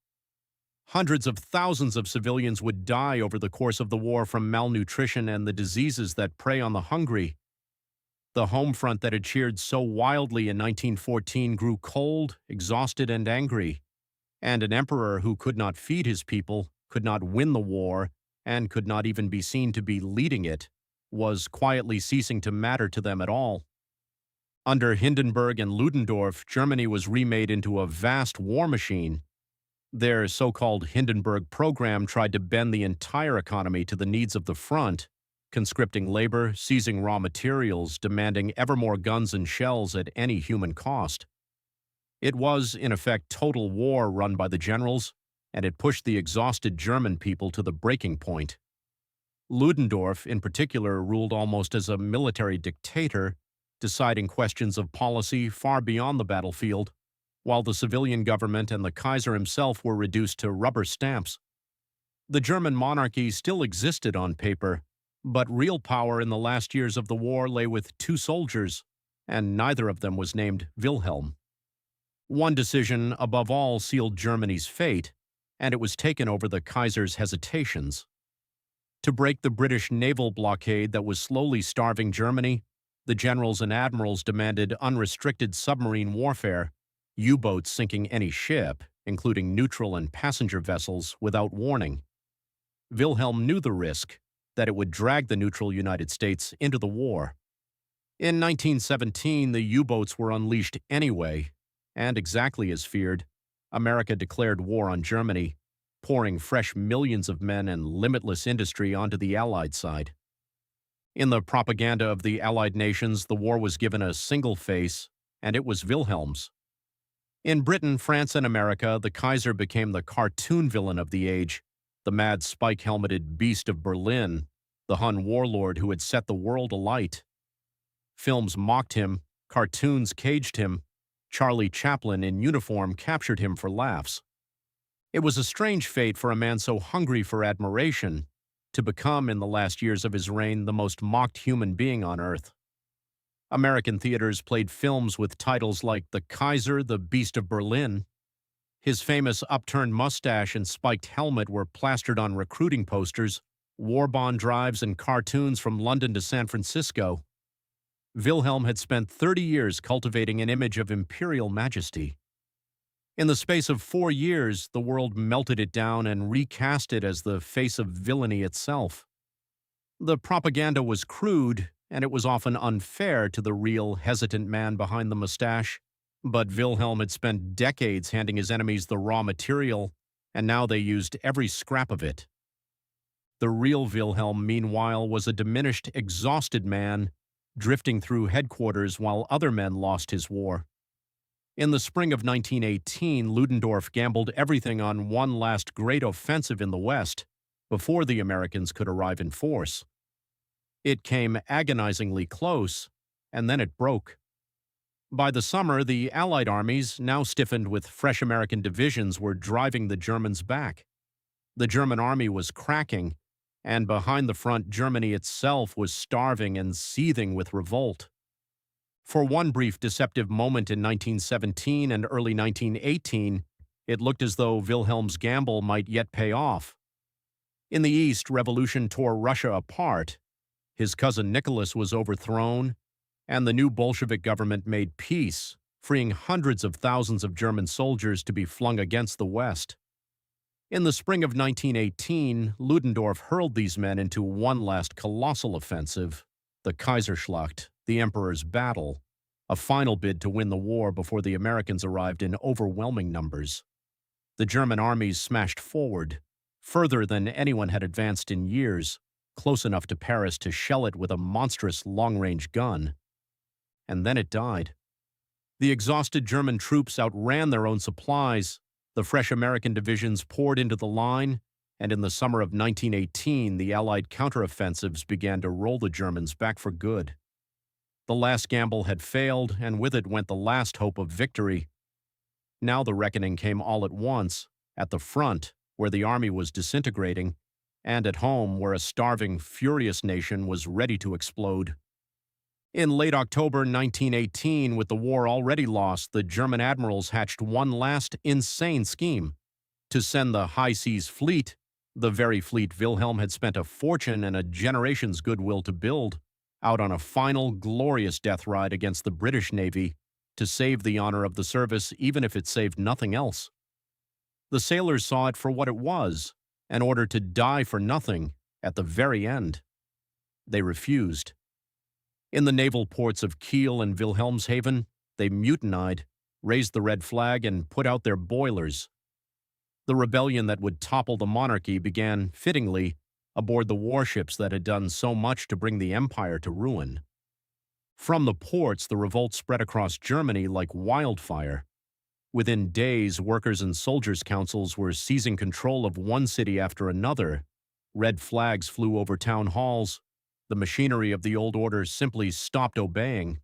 Hundreds of thousands of civilians would die over the course of the war from malnutrition and the diseases that prey on the hungry. The home front that had cheered so wildly in 1914 grew cold, exhausted, and angry, and an emperor who could not feed his people, could not win the war, and could not even be seen to be leading it, was quietly ceasing to matter to them at all. Under Hindenburg and Ludendorff, Germany was remade into a vast war machine. Their so-called Hindenburg program tried to bend the entire economy to the needs of the front, conscripting labor, seizing raw materials, demanding ever more guns and shells at any human cost. It was, in effect, total war run by the generals, and it pushed the exhausted German people to the breaking point. Ludendorff, in particular, ruled almost as a military dictator, deciding questions of policy far beyond the battlefield, while the civilian government and the Kaiser himself were reduced to rubber stamps. The German monarchy still existed on paper, but real power in the last years of the war lay with two soldiers, and neither of them was named Wilhelm. One decision, above all, sealed Germany's fate, and it was taken over the Kaiser's hesitations. To break the British naval blockade that was slowly starving Germany, the generals and admirals demanded unrestricted submarine warfare, U-boats sinking any ship, including neutral and passenger vessels, without warning. Wilhelm knew the risk, that it would drag the neutral United States into the war. In 1917, the U-boats were unleashed anyway, and exactly as feared, America declared war on Germany, pouring fresh millions of men and limitless industry onto the Allied side. In the propaganda of the Allied nations, the war was given a single face, and it was Wilhelm's. In Britain, France, and America, the Kaiser became the cartoon villain of the age, the mad spike-helmeted beast of Berlin, the Hun warlord who had set the world alight. Films mocked him, cartoons caged him, Charlie Chaplin in uniform captured him for laughs. It was a strange fate for a man so hungry for admiration to become, in the last years of his reign, the most mocked human being on earth. American theaters played films with titles like The Kaiser, the Beast of Berlin. His famous upturned mustache and spiked helmet were plastered on recruiting posters, war bond drives, and cartoons from London to San Francisco. Wilhelm had spent 30 years cultivating an image of imperial majesty. In the space of 4 years, the world melted it down and recast it as the face of villainy itself. The propaganda was crude, and it was often unfair to the real, hesitant man behind the mustache. But Wilhelm had spent decades handing his enemies the raw material, and now they used every scrap of it. The real Wilhelm, meanwhile, was a diminished, exhausted man, drifting through headquarters while other men lost his war. In the spring of 1918, Ludendorff gambled everything on one last great offensive in the West, before the Americans could arrive in force. It came agonizingly close, and then it broke. By the summer, the Allied armies, now stiffened with fresh American divisions, were driving the Germans back. The German army was cracking, and behind the front, Germany itself was starving and seething with revolt. For one brief deceptive moment in 1917 and early 1918, it looked as though Wilhelm's gamble might yet pay off. In the East, revolution tore Russia apart. His cousin Nicholas was overthrown, and the new Bolshevik government made peace, freeing hundreds of thousands of German soldiers to be flung against the West. In the spring of 1918, Ludendorff hurled these men into one last colossal offensive, the Kaiserschlacht, the Emperor's Battle, a final bid to win the war before the Americans arrived in overwhelming numbers. The German armies smashed forward, further than anyone had advanced in years, close enough to Paris to shell it with a monstrous long-range gun. And then it died. The exhausted German troops outran their own supplies, the fresh American divisions poured into the line, and in the summer of 1918, the Allied counteroffensives began to roll the Germans back for good. The last gamble had failed, and with it went the last hope of victory. Now the reckoning came all at once, at the front, where the army was disintegrating, and at home, where a starving, furious nation was ready to explode. In late October 1918, with the war already lost, the German admirals hatched one last insane scheme: to send the high seas fleet, the very fleet Wilhelm had spent a fortune and a generation's goodwill to build, out on a final, glorious death ride against the British Navy, to save the honor of the service even if it saved nothing else. The sailors saw it for what it was, an order to die for nothing at the very end. They refused. In the naval ports of Kiel and Wilhelmshaven, they mutinied, raised the red flag, and put out their boilers. The rebellion that would topple the monarchy began, fittingly, aboard the warships that had done so much to bring the empire to ruin. From the ports, the revolt spread across Germany like wildfire. Within days, workers' and soldiers' councils were seizing control of one city after another. Red flags flew over town halls. The machinery of the old order simply stopped obeying.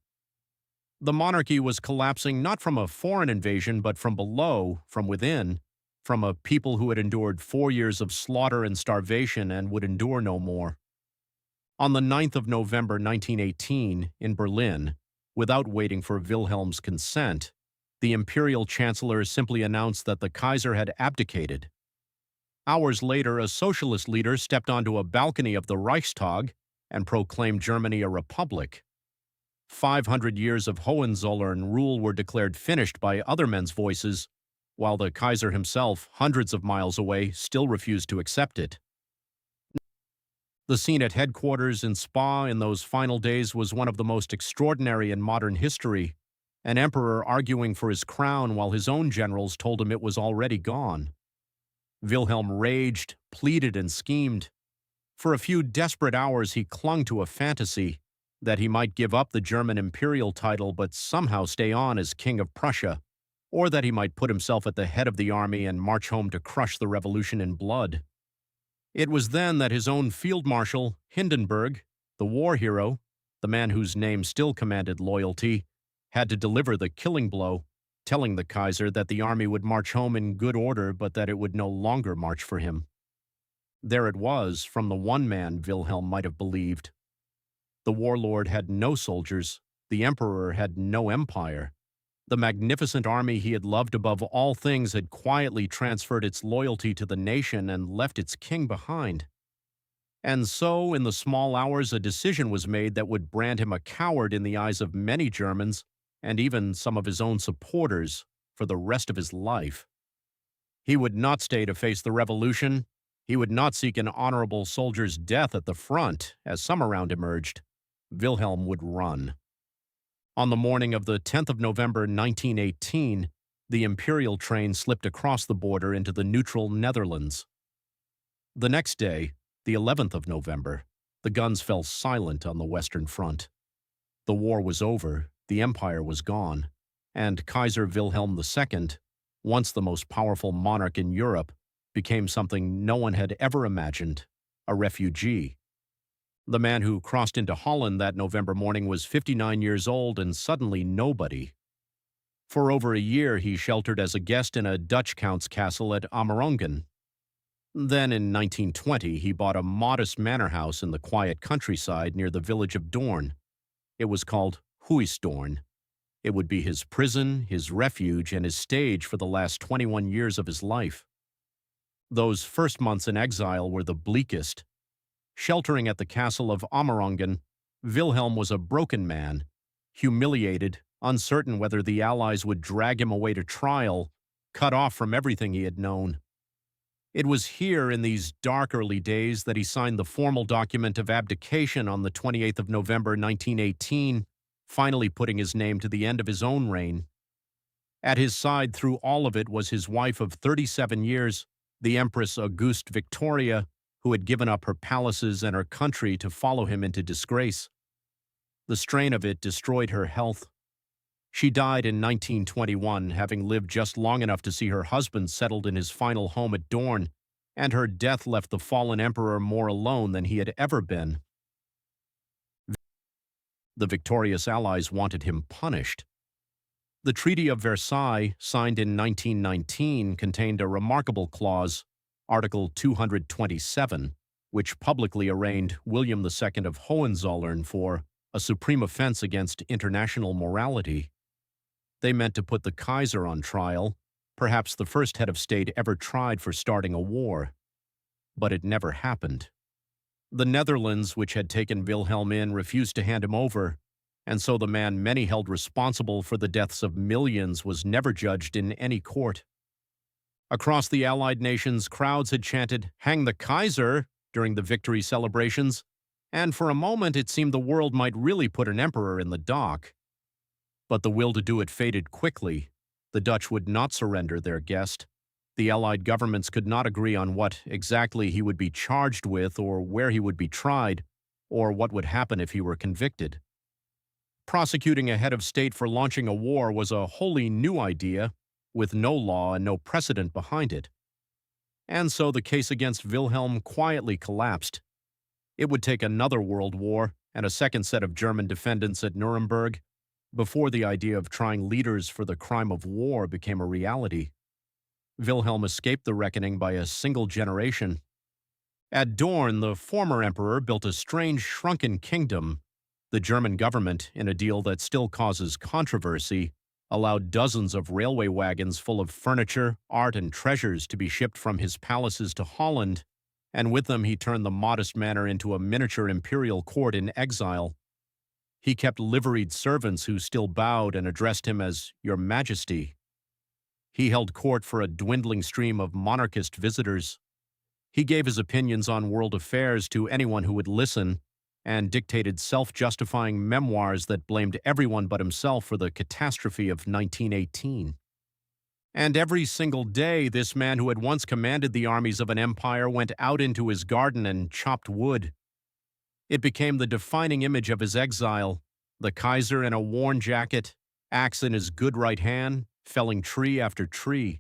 The monarchy was collapsing not from a foreign invasion, but from below, from within, from a people who had endured 4 years of slaughter and starvation and would endure no more. On the 9th of November 1918, in Berlin, without waiting for Wilhelm's consent, the imperial chancellor simply announced that the Kaiser had abdicated. Hours later, a socialist leader stepped onto a balcony of the Reichstag and proclaimed Germany a republic. 500 years of Hohenzollern rule were declared finished by other men's voices, while the Kaiser himself, hundreds of miles away, still refused to accept it. The scene at headquarters in Spa in those final days was one of the most extraordinary in modern history, an emperor arguing for his crown while his own generals told him it was already gone. Wilhelm raged, pleaded, and schemed. For a few desperate hours he clung to a fantasy that he might give up the German imperial title but somehow stay on as King of Prussia, or that he might put himself at the head of the army and march home to crush the revolution in blood. It was then that his own field marshal, Hindenburg, the war hero, the man whose name still commanded loyalty, had to deliver the killing blow, telling the Kaiser that the army would march home in good order but that it would no longer march for him. There it was, from the one man Wilhelm might have believed. The warlord had no soldiers, the emperor had no empire. The magnificent army he had loved above all things had quietly transferred its loyalty to the nation and left its king behind. And so, in the small hours, a decision was made that would brand him a coward in the eyes of many Germans, and even some of his own supporters, for the rest of his life. He would not stay to face the revolution. He would not seek an honorable soldier's death at the front, as some around him urged. Wilhelm would run. On the morning of the 10th of November 1918, the imperial train slipped across the border into the neutral Netherlands. The next day, the 11th of November, the guns fell silent on the Western Front. The war was over, the empire was gone, and Kaiser Wilhelm II, once the most powerful monarch in Europe, became something no one had ever imagined, a refugee. The man who crossed into Holland that November morning was 59 years old and suddenly nobody, For over a year, he sheltered as a guest in a Dutch count's castle at Amerongen. Then, in 1920, he bought a modest manor house in the quiet countryside near the village of Doorn. It was called Huis Doorn. It would be his prison, his refuge, and his stage for the last 21 years of his life. Those first months in exile were the bleakest. Sheltering at the castle of Amerongen, Wilhelm was a broken man, humiliated, uncertain whether the Allies would drag him away to trial, cut off from everything he had known. It was here in these dark early days that he signed the formal document of abdication on the 28th of November 1918, finally putting his name to the end of his own reign. At his side through all of it was his wife of 37 years, the Empress Auguste Victoria, who had given up her palaces and her country to follow him into disgrace. The strain of it destroyed her health. She died in 1921, having lived just long enough to see her husband settled in his final home at Doorn, and her death left the fallen emperor more alone than he had ever been. The victorious Allies wanted him punished. The Treaty of Versailles, signed in 1919, contained a remarkable clause, Article 227, which publicly arraigned William II of Hohenzollern for a supreme offense against international morality. They meant to put the Kaiser on trial, perhaps the first head of state ever tried for starting a war. But it never happened. The Netherlands, which had taken Wilhelm in, refused to hand him over, and so the man many held responsible for the deaths of millions was never judged in any court. Across the Allied nations, crowds had chanted, "Hang the Kaiser!" during the victory celebrations, and for a moment it seemed the world might really put an emperor in the dock. But the will to do it faded quickly. The Dutch would not surrender their guest. The Allied governments could not agree on what exactly he would be charged with, or where he would be tried, or what would happen if he were convicted. Prosecuting a head of state for launching a war was a wholly new idea, with no law and no precedent behind it. And so the case against Wilhelm quietly collapsed. It would take another world war and a second set of German defendants at Nuremberg before the idea of trying leaders for the crime of war became a reality. Wilhelm escaped the reckoning by a single generation. At Doorn, the former emperor built a strange shrunken kingdom. The German government, in a deal that still causes controversy, allowed dozens of railway wagons full of furniture, art, and treasures to be shipped from his palaces to Holland, and with them he turned the modest manor into a miniature imperial court in exile. He kept liveried servants who still bowed and addressed him as Your Majesty. He held court for a dwindling stream of monarchist visitors. He gave his opinions on world affairs to anyone who would listen, and dictated self-justifying memoirs that blamed everyone but himself for the catastrophe of 1918. And every single day, this man who had once commanded the armies of an empire went out into his garden and chopped wood. It became the defining image of his exile, the Kaiser in a worn jacket, axe in his good right hand, felling tree after tree.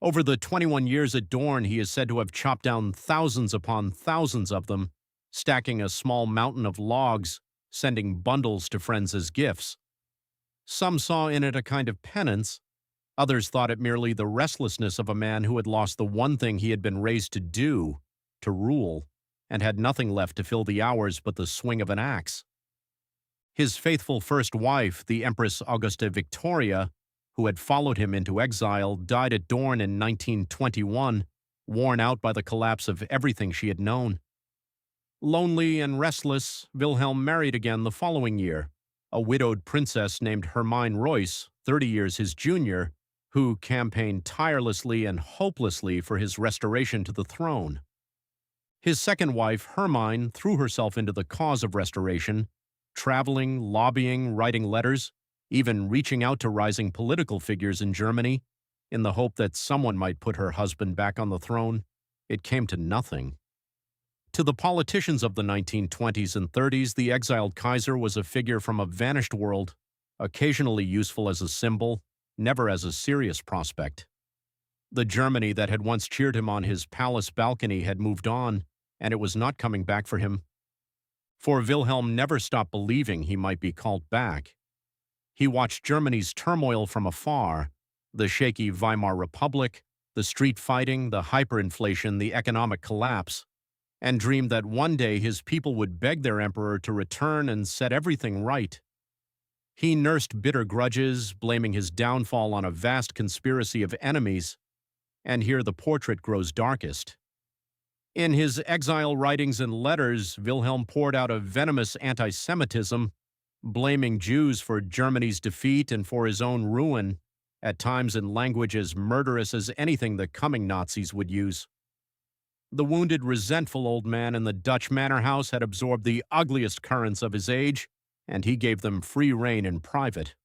Over the 21 years at Doorn, he is said to have chopped down thousands upon thousands of them, stacking a small mountain of logs, sending bundles to friends as gifts. Some saw in it a kind of penance. Others thought it merely the restlessness of a man who had lost the one thing he had been raised to do, to rule, and had nothing left to fill the hours but the swing of an axe. His faithful first wife, the Empress Auguste Victoria, who had followed him into exile, died at Doorn in 1921, worn out by the collapse of everything she had known. Lonely and restless, Wilhelm married again the following year, a widowed princess named Hermine Reuss, 30 years his junior, who campaigned tirelessly and hopelessly for his restoration to the throne. His second wife, Hermine, threw herself into the cause of restoration, traveling, lobbying, writing letters, even reaching out to rising political figures in Germany, in the hope that someone might put her husband back on the throne. It came to nothing. To the politicians of the 1920s and 30s, the exiled Kaiser was a figure from a vanished world, occasionally useful as a symbol, never as a serious prospect. The Germany that had once cheered him on his palace balcony had moved on, and it was not coming back for him. For Wilhelm never stopped believing he might be called back. He watched Germany's turmoil from afar, the shaky Weimar Republic, the street fighting, the hyperinflation, the economic collapse, and dreamed that one day his people would beg their emperor to return and set everything right. He nursed bitter grudges, blaming his downfall on a vast conspiracy of enemies, and here the portrait grows darkest. In his exile writings and letters, Wilhelm poured out a venomous anti-Semitism, blaming Jews for Germany's defeat and for his own ruin, at times in language as murderous as anything the coming Nazis would use. The wounded, resentful old man in the Dutch manor house had absorbed the ugliest currents of his age, and he gave them free rein in private.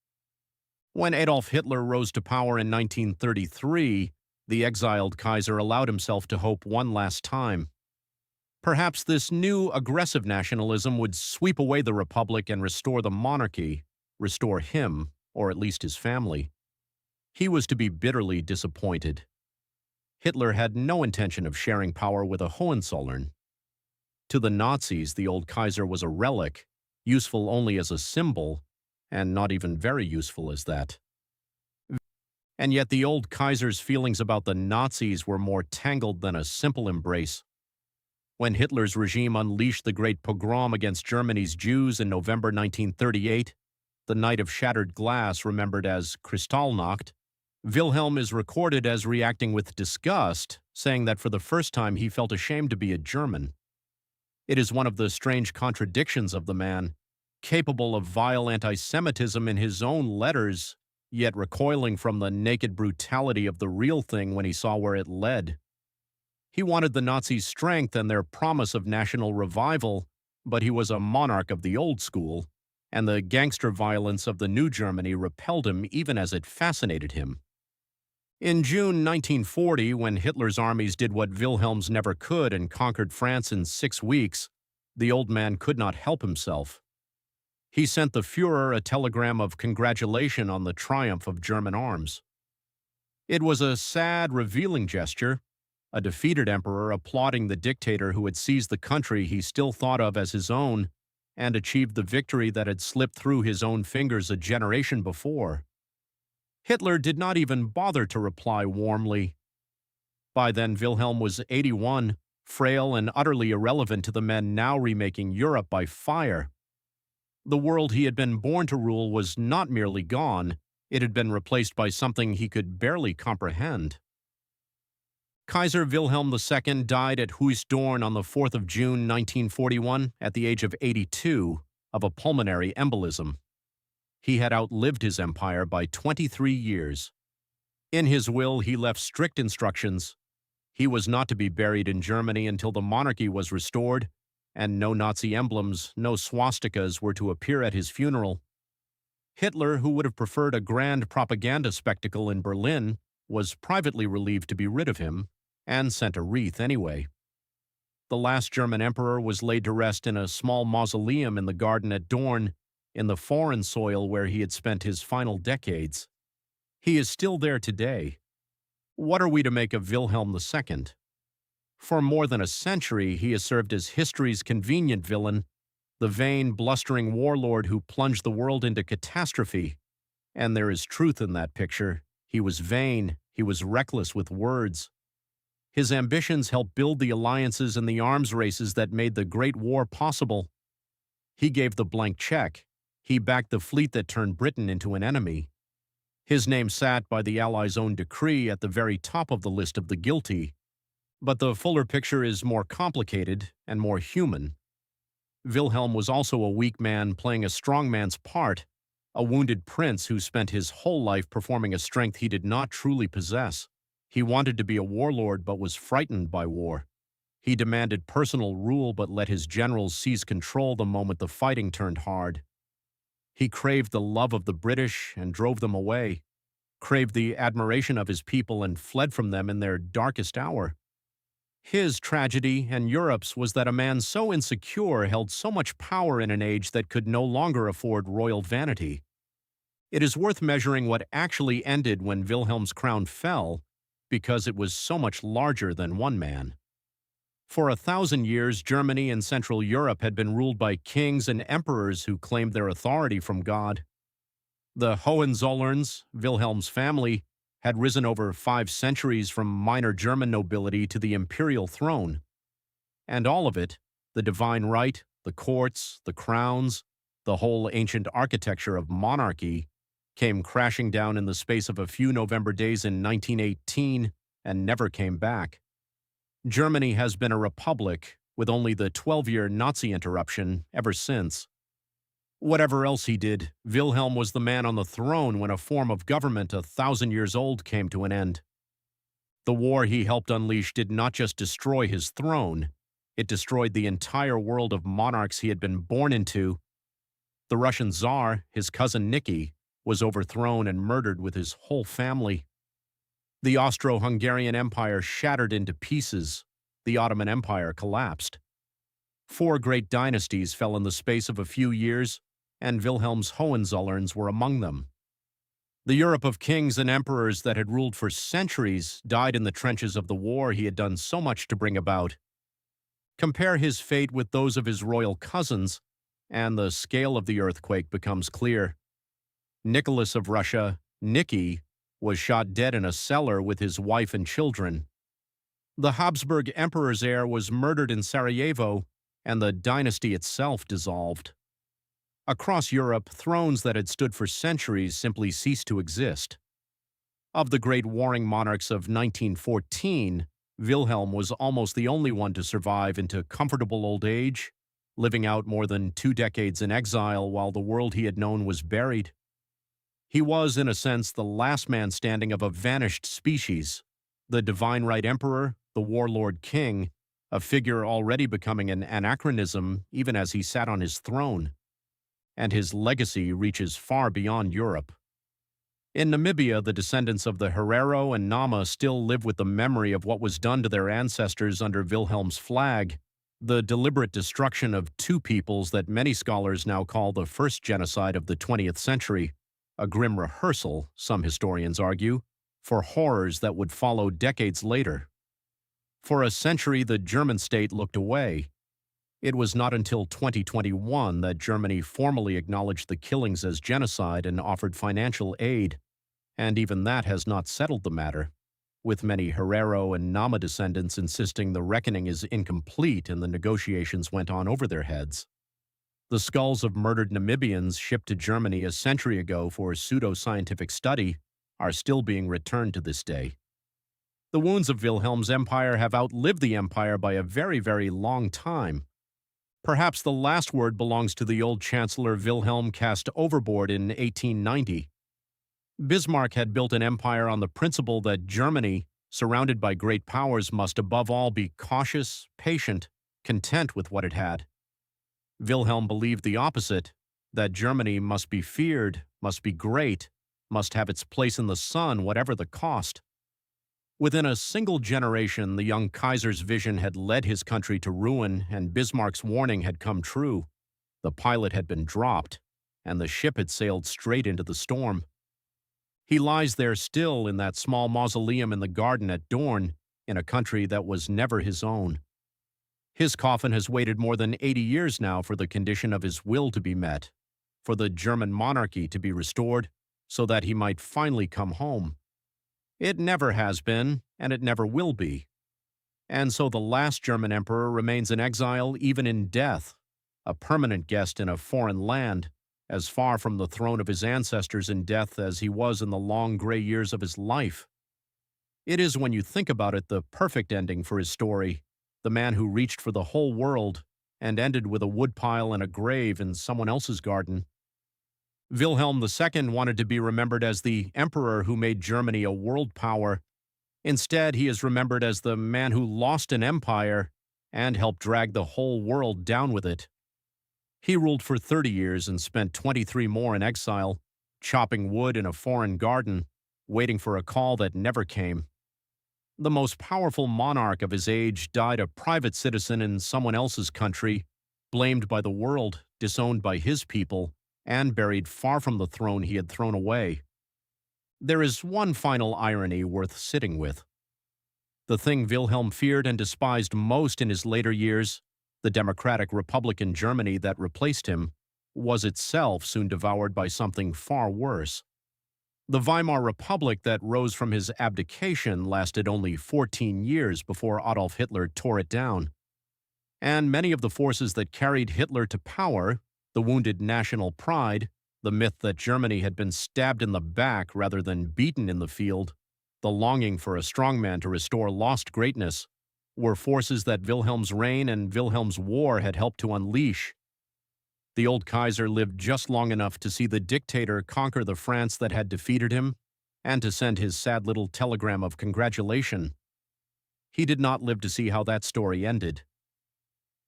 When Adolf Hitler rose to power in 1933, the exiled Kaiser allowed himself to hope one last time. Perhaps this new aggressive nationalism would sweep away the Republic and restore the monarchy, restore him, or at least his family. He was to be bitterly disappointed. Hitler had no intention of sharing power with a Hohenzollern. To the Nazis, the old Kaiser was a relic, useful only as a symbol, and not even very useful as that. And yet the old Kaiser's feelings about the Nazis were more tangled than a simple embrace. When Hitler's regime unleashed the great pogrom against Germany's Jews in November 1938, the night of shattered glass remembered as Kristallnacht, Wilhelm is recorded as reacting with disgust, saying that for the first time he felt ashamed to be a German. It is one of the strange contradictions of the man, capable of vile anti-Semitism in his own letters, yet recoiling from the naked brutality of the real thing when he saw where it led. He wanted the Nazis' strength and their promise of national revival, but he was a monarch of the old school, and the gangster violence of the new Germany repelled him even as it fascinated him. In June 1940, when Hitler's armies did what Wilhelm's never could and conquered France in 6 weeks, the old man could not help himself. He sent the Führer a telegram of congratulation on the triumph of German arms. It was a sad, revealing gesture, a defeated emperor applauding the dictator who had seized the country he still thought of as his own and achieved the victory that had slipped through his own fingers a generation before. Hitler did not even bother to reply warmly. By then, Wilhelm was 81, frail and utterly irrelevant to the men now remaking Europe by fire. The world he had been born to rule was not merely gone, it had been replaced by something he could barely comprehend. Kaiser Wilhelm II died at Huis Doorn on the 4th of June 1941 at the age of 82 of a pulmonary embolism. He had outlived his empire by 23 years. In his will, he left strict instructions. He was not to be buried in Germany until the monarchy was restored, and no Nazi emblems, no swastikas were to appear at his funeral. Hitler, who would have preferred a grand propaganda spectacle in Berlin, was privately relieved to be rid of him, and sent a wreath anyway. The last German emperor was laid to rest in a small mausoleum in the garden at Dorn, in the foreign soil where he had spent his final decades. He is still there today. What are we to make of Wilhelm II? For more than a century, he has served as history's convenient villain, the vain, blustering warlord who plunged the world into catastrophe. And there is truth in that picture. He was vain, he was reckless with words. His ambitions helped build the alliances and the arms races that made the Great War possible. He gave the blank check. He backed the fleet that turned Britain into an enemy. His name sat, by the Allies' own decree, at the very top of the list of the guilty. But the fuller picture is more complicated and more human. Wilhelm was also a weak man playing a strong man's part, a wounded prince who spent his whole life performing a strength he did not truly possess. He wanted to be a warlord but was frightened by war. He demanded personal rule but let his generals seize control the moment the fighting turned hard. He craved the love of the British and drove them away, craved the admiration of his people and fled from them in their darkest hour. His tragedy, and Europe's, was that a man so insecure held so much power in an age that could no longer afford royal vanity. It is worth measuring what actually ended when Wilhelm's crown fell, because it was so much larger than one man. For 1,000 years, Germany and Central Europe had been ruled by kings and emperors who claimed their authority from God. The Hohenzollerns, Wilhelm's family, had risen over 5 centuries from minor German nobility to the imperial throne. And all of it, the divine right, the courts, the crowns, the whole ancient architecture of monarchy, came crashing down in the space of a few November days in 1918 and never came back. Germany has been a republic, with only the 12-year Nazi interruption ever since. Whatever else he did, Wilhelm was the man on the throne when a form of government 1,000 years old came to an end. The war he helped unleash did not just destroy his throne, it destroyed the entire world of monarchs he had been born into. The Russian Tsar, his cousin Nicky, was overthrown and murdered with his whole family. The Austro-Hungarian Empire shattered into pieces. The Ottoman Empire collapsed. 4 great dynasties fell in the space of a few years, and Wilhelm's Hohenzollerns were among them. The Europe of kings and emperors that had ruled for centuries died in the trenches of the war he had done so much to bring about. Compare his fate with those of his royal cousins, and the scale of the earthquake becomes clear. Nicholas of Russia, Nicky, was shot dead in a cellar with his wife and children. The Habsburg emperor's heir was murdered in Sarajevo, and the dynasty itself dissolved. Across Europe, thrones that had stood for centuries simply ceased to exist. Of the great warring monarchs of 1914, Wilhelm was almost the only one to survive into comfortable old age, living out more than 2 decades in exile while the world he had known was buried. He was, in a sense, the last man standing of a vanished species, the divine right emperor, the warlord king, a figure already becoming an anachronism even as he sat on his throne. And his legacy reaches far beyond Europe. In Namibia, the descendants of the Herero and Nama still live with the memory of what was done to their ancestors under Wilhelm's flag, the deliberate destruction of 2 peoples that many scholars now call the first genocide of the 20th century, a grim rehearsal, some historians argue, for horrors that would follow decades later. For a century, the German state looked away. It was not until 2021 that Germany formally acknowledged the killings as genocide and offered financial aid, and even that has not settled the matter, with many Herero and Nama descendants insisting the reckoning is incomplete and the negotiations went on over their heads. The skulls of murdered Namibians shipped to Germany a century ago for pseudo-scientific study are still being returned to this day. The wounds of Wilhelm's empire have outlived the empire by a very, very long time. Perhaps the last word belongs to the old Chancellor Wilhelm cast overboard in 1890. Bismarck had built an empire on the principle that Germany, surrounded by great powers, must above all be cautious, patient, content with what it had. Wilhelm believed the opposite, that Germany must be feared, must be great, must have its place in the sun, whatever the cost. Within a single generation, the young Kaiser's vision had led his country to ruin, and Bismarck's warning had come true. The pilot had been dropped, and the ship had sailed straight into the storm. He lies there still in that small mausoleum in the garden at Doorn, in a country that was never his own. His coffin has waited more than 80 years now for the condition of his will to be met, for the German monarchy to be restored, so that he might finally come home. It never has been, and it never will be. And so the last German emperor remains in exile even in death, a permanent guest in a foreign land, as far from the throne of his ancestors in death as he was in the long gray years of his life. It is, when you think about it, the perfect ending for his story, the man who reached for the whole world and ended with a woodpile and a grave in someone else's garden. Wilhelm II wanted to be remembered as the emperor who made Germany a world power. Instead, he is remembered as the man who lost an empire and helped drag the whole world down with it. He ruled for 30 years and spent 23 more in exile, chopping wood in a foreign garden, waiting for a call that never came. The most powerful monarch of his age died a private citizen in someone else's country, blamed by the world, disowned by his people, and buried far from the throne he had thrown away. There is one final irony worth sitting with. The thing Wilhelm feared and despised most in his later years, the democratic Republican Germany that replaced him, was itself soon devoured by something far worse. The Weimar Republic that rose from his abdication lasted only 14 years before Adolf Hitler tore it down. And many of the forces that carried Hitler to power, the wounded national pride, the myth that Germany had been stabbed in the back rather than beaten in the field, the longing for a strongman to restore lost greatness, were forces that Wilhelm's reign and Wilhelm's war had helped to unleash. The old Kaiser lived just long enough to see the dictator conquer the France that had defeated him and to send his sad little telegram of congratulation. He did not live to see how that story ended.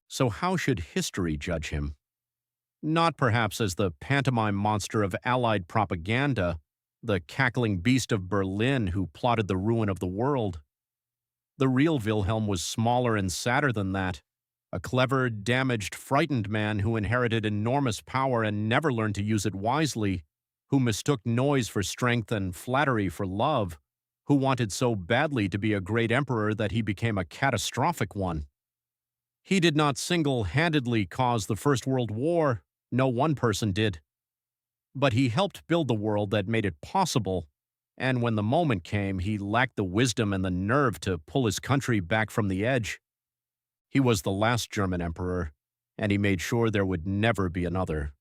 So how should history judge him? Not perhaps as the pantomime monster of Allied propaganda, the cackling beast of Berlin who plotted the ruin of the world. The real Wilhelm was smaller and sadder than that, a clever, damaged, frightened man who inherited enormous power and never learned to use it wisely, who mistook noise for strength and flattery for love, who wanted so badly to be a great emperor that he became a catastrophic one. He did not single-handedly cause the First World War. No one person did. But he helped build the world that made it possible, and when the moment came, he lacked the wisdom and the nerve to pull his country back from the edge. He was the last German emperor, and he made sure there would never be another.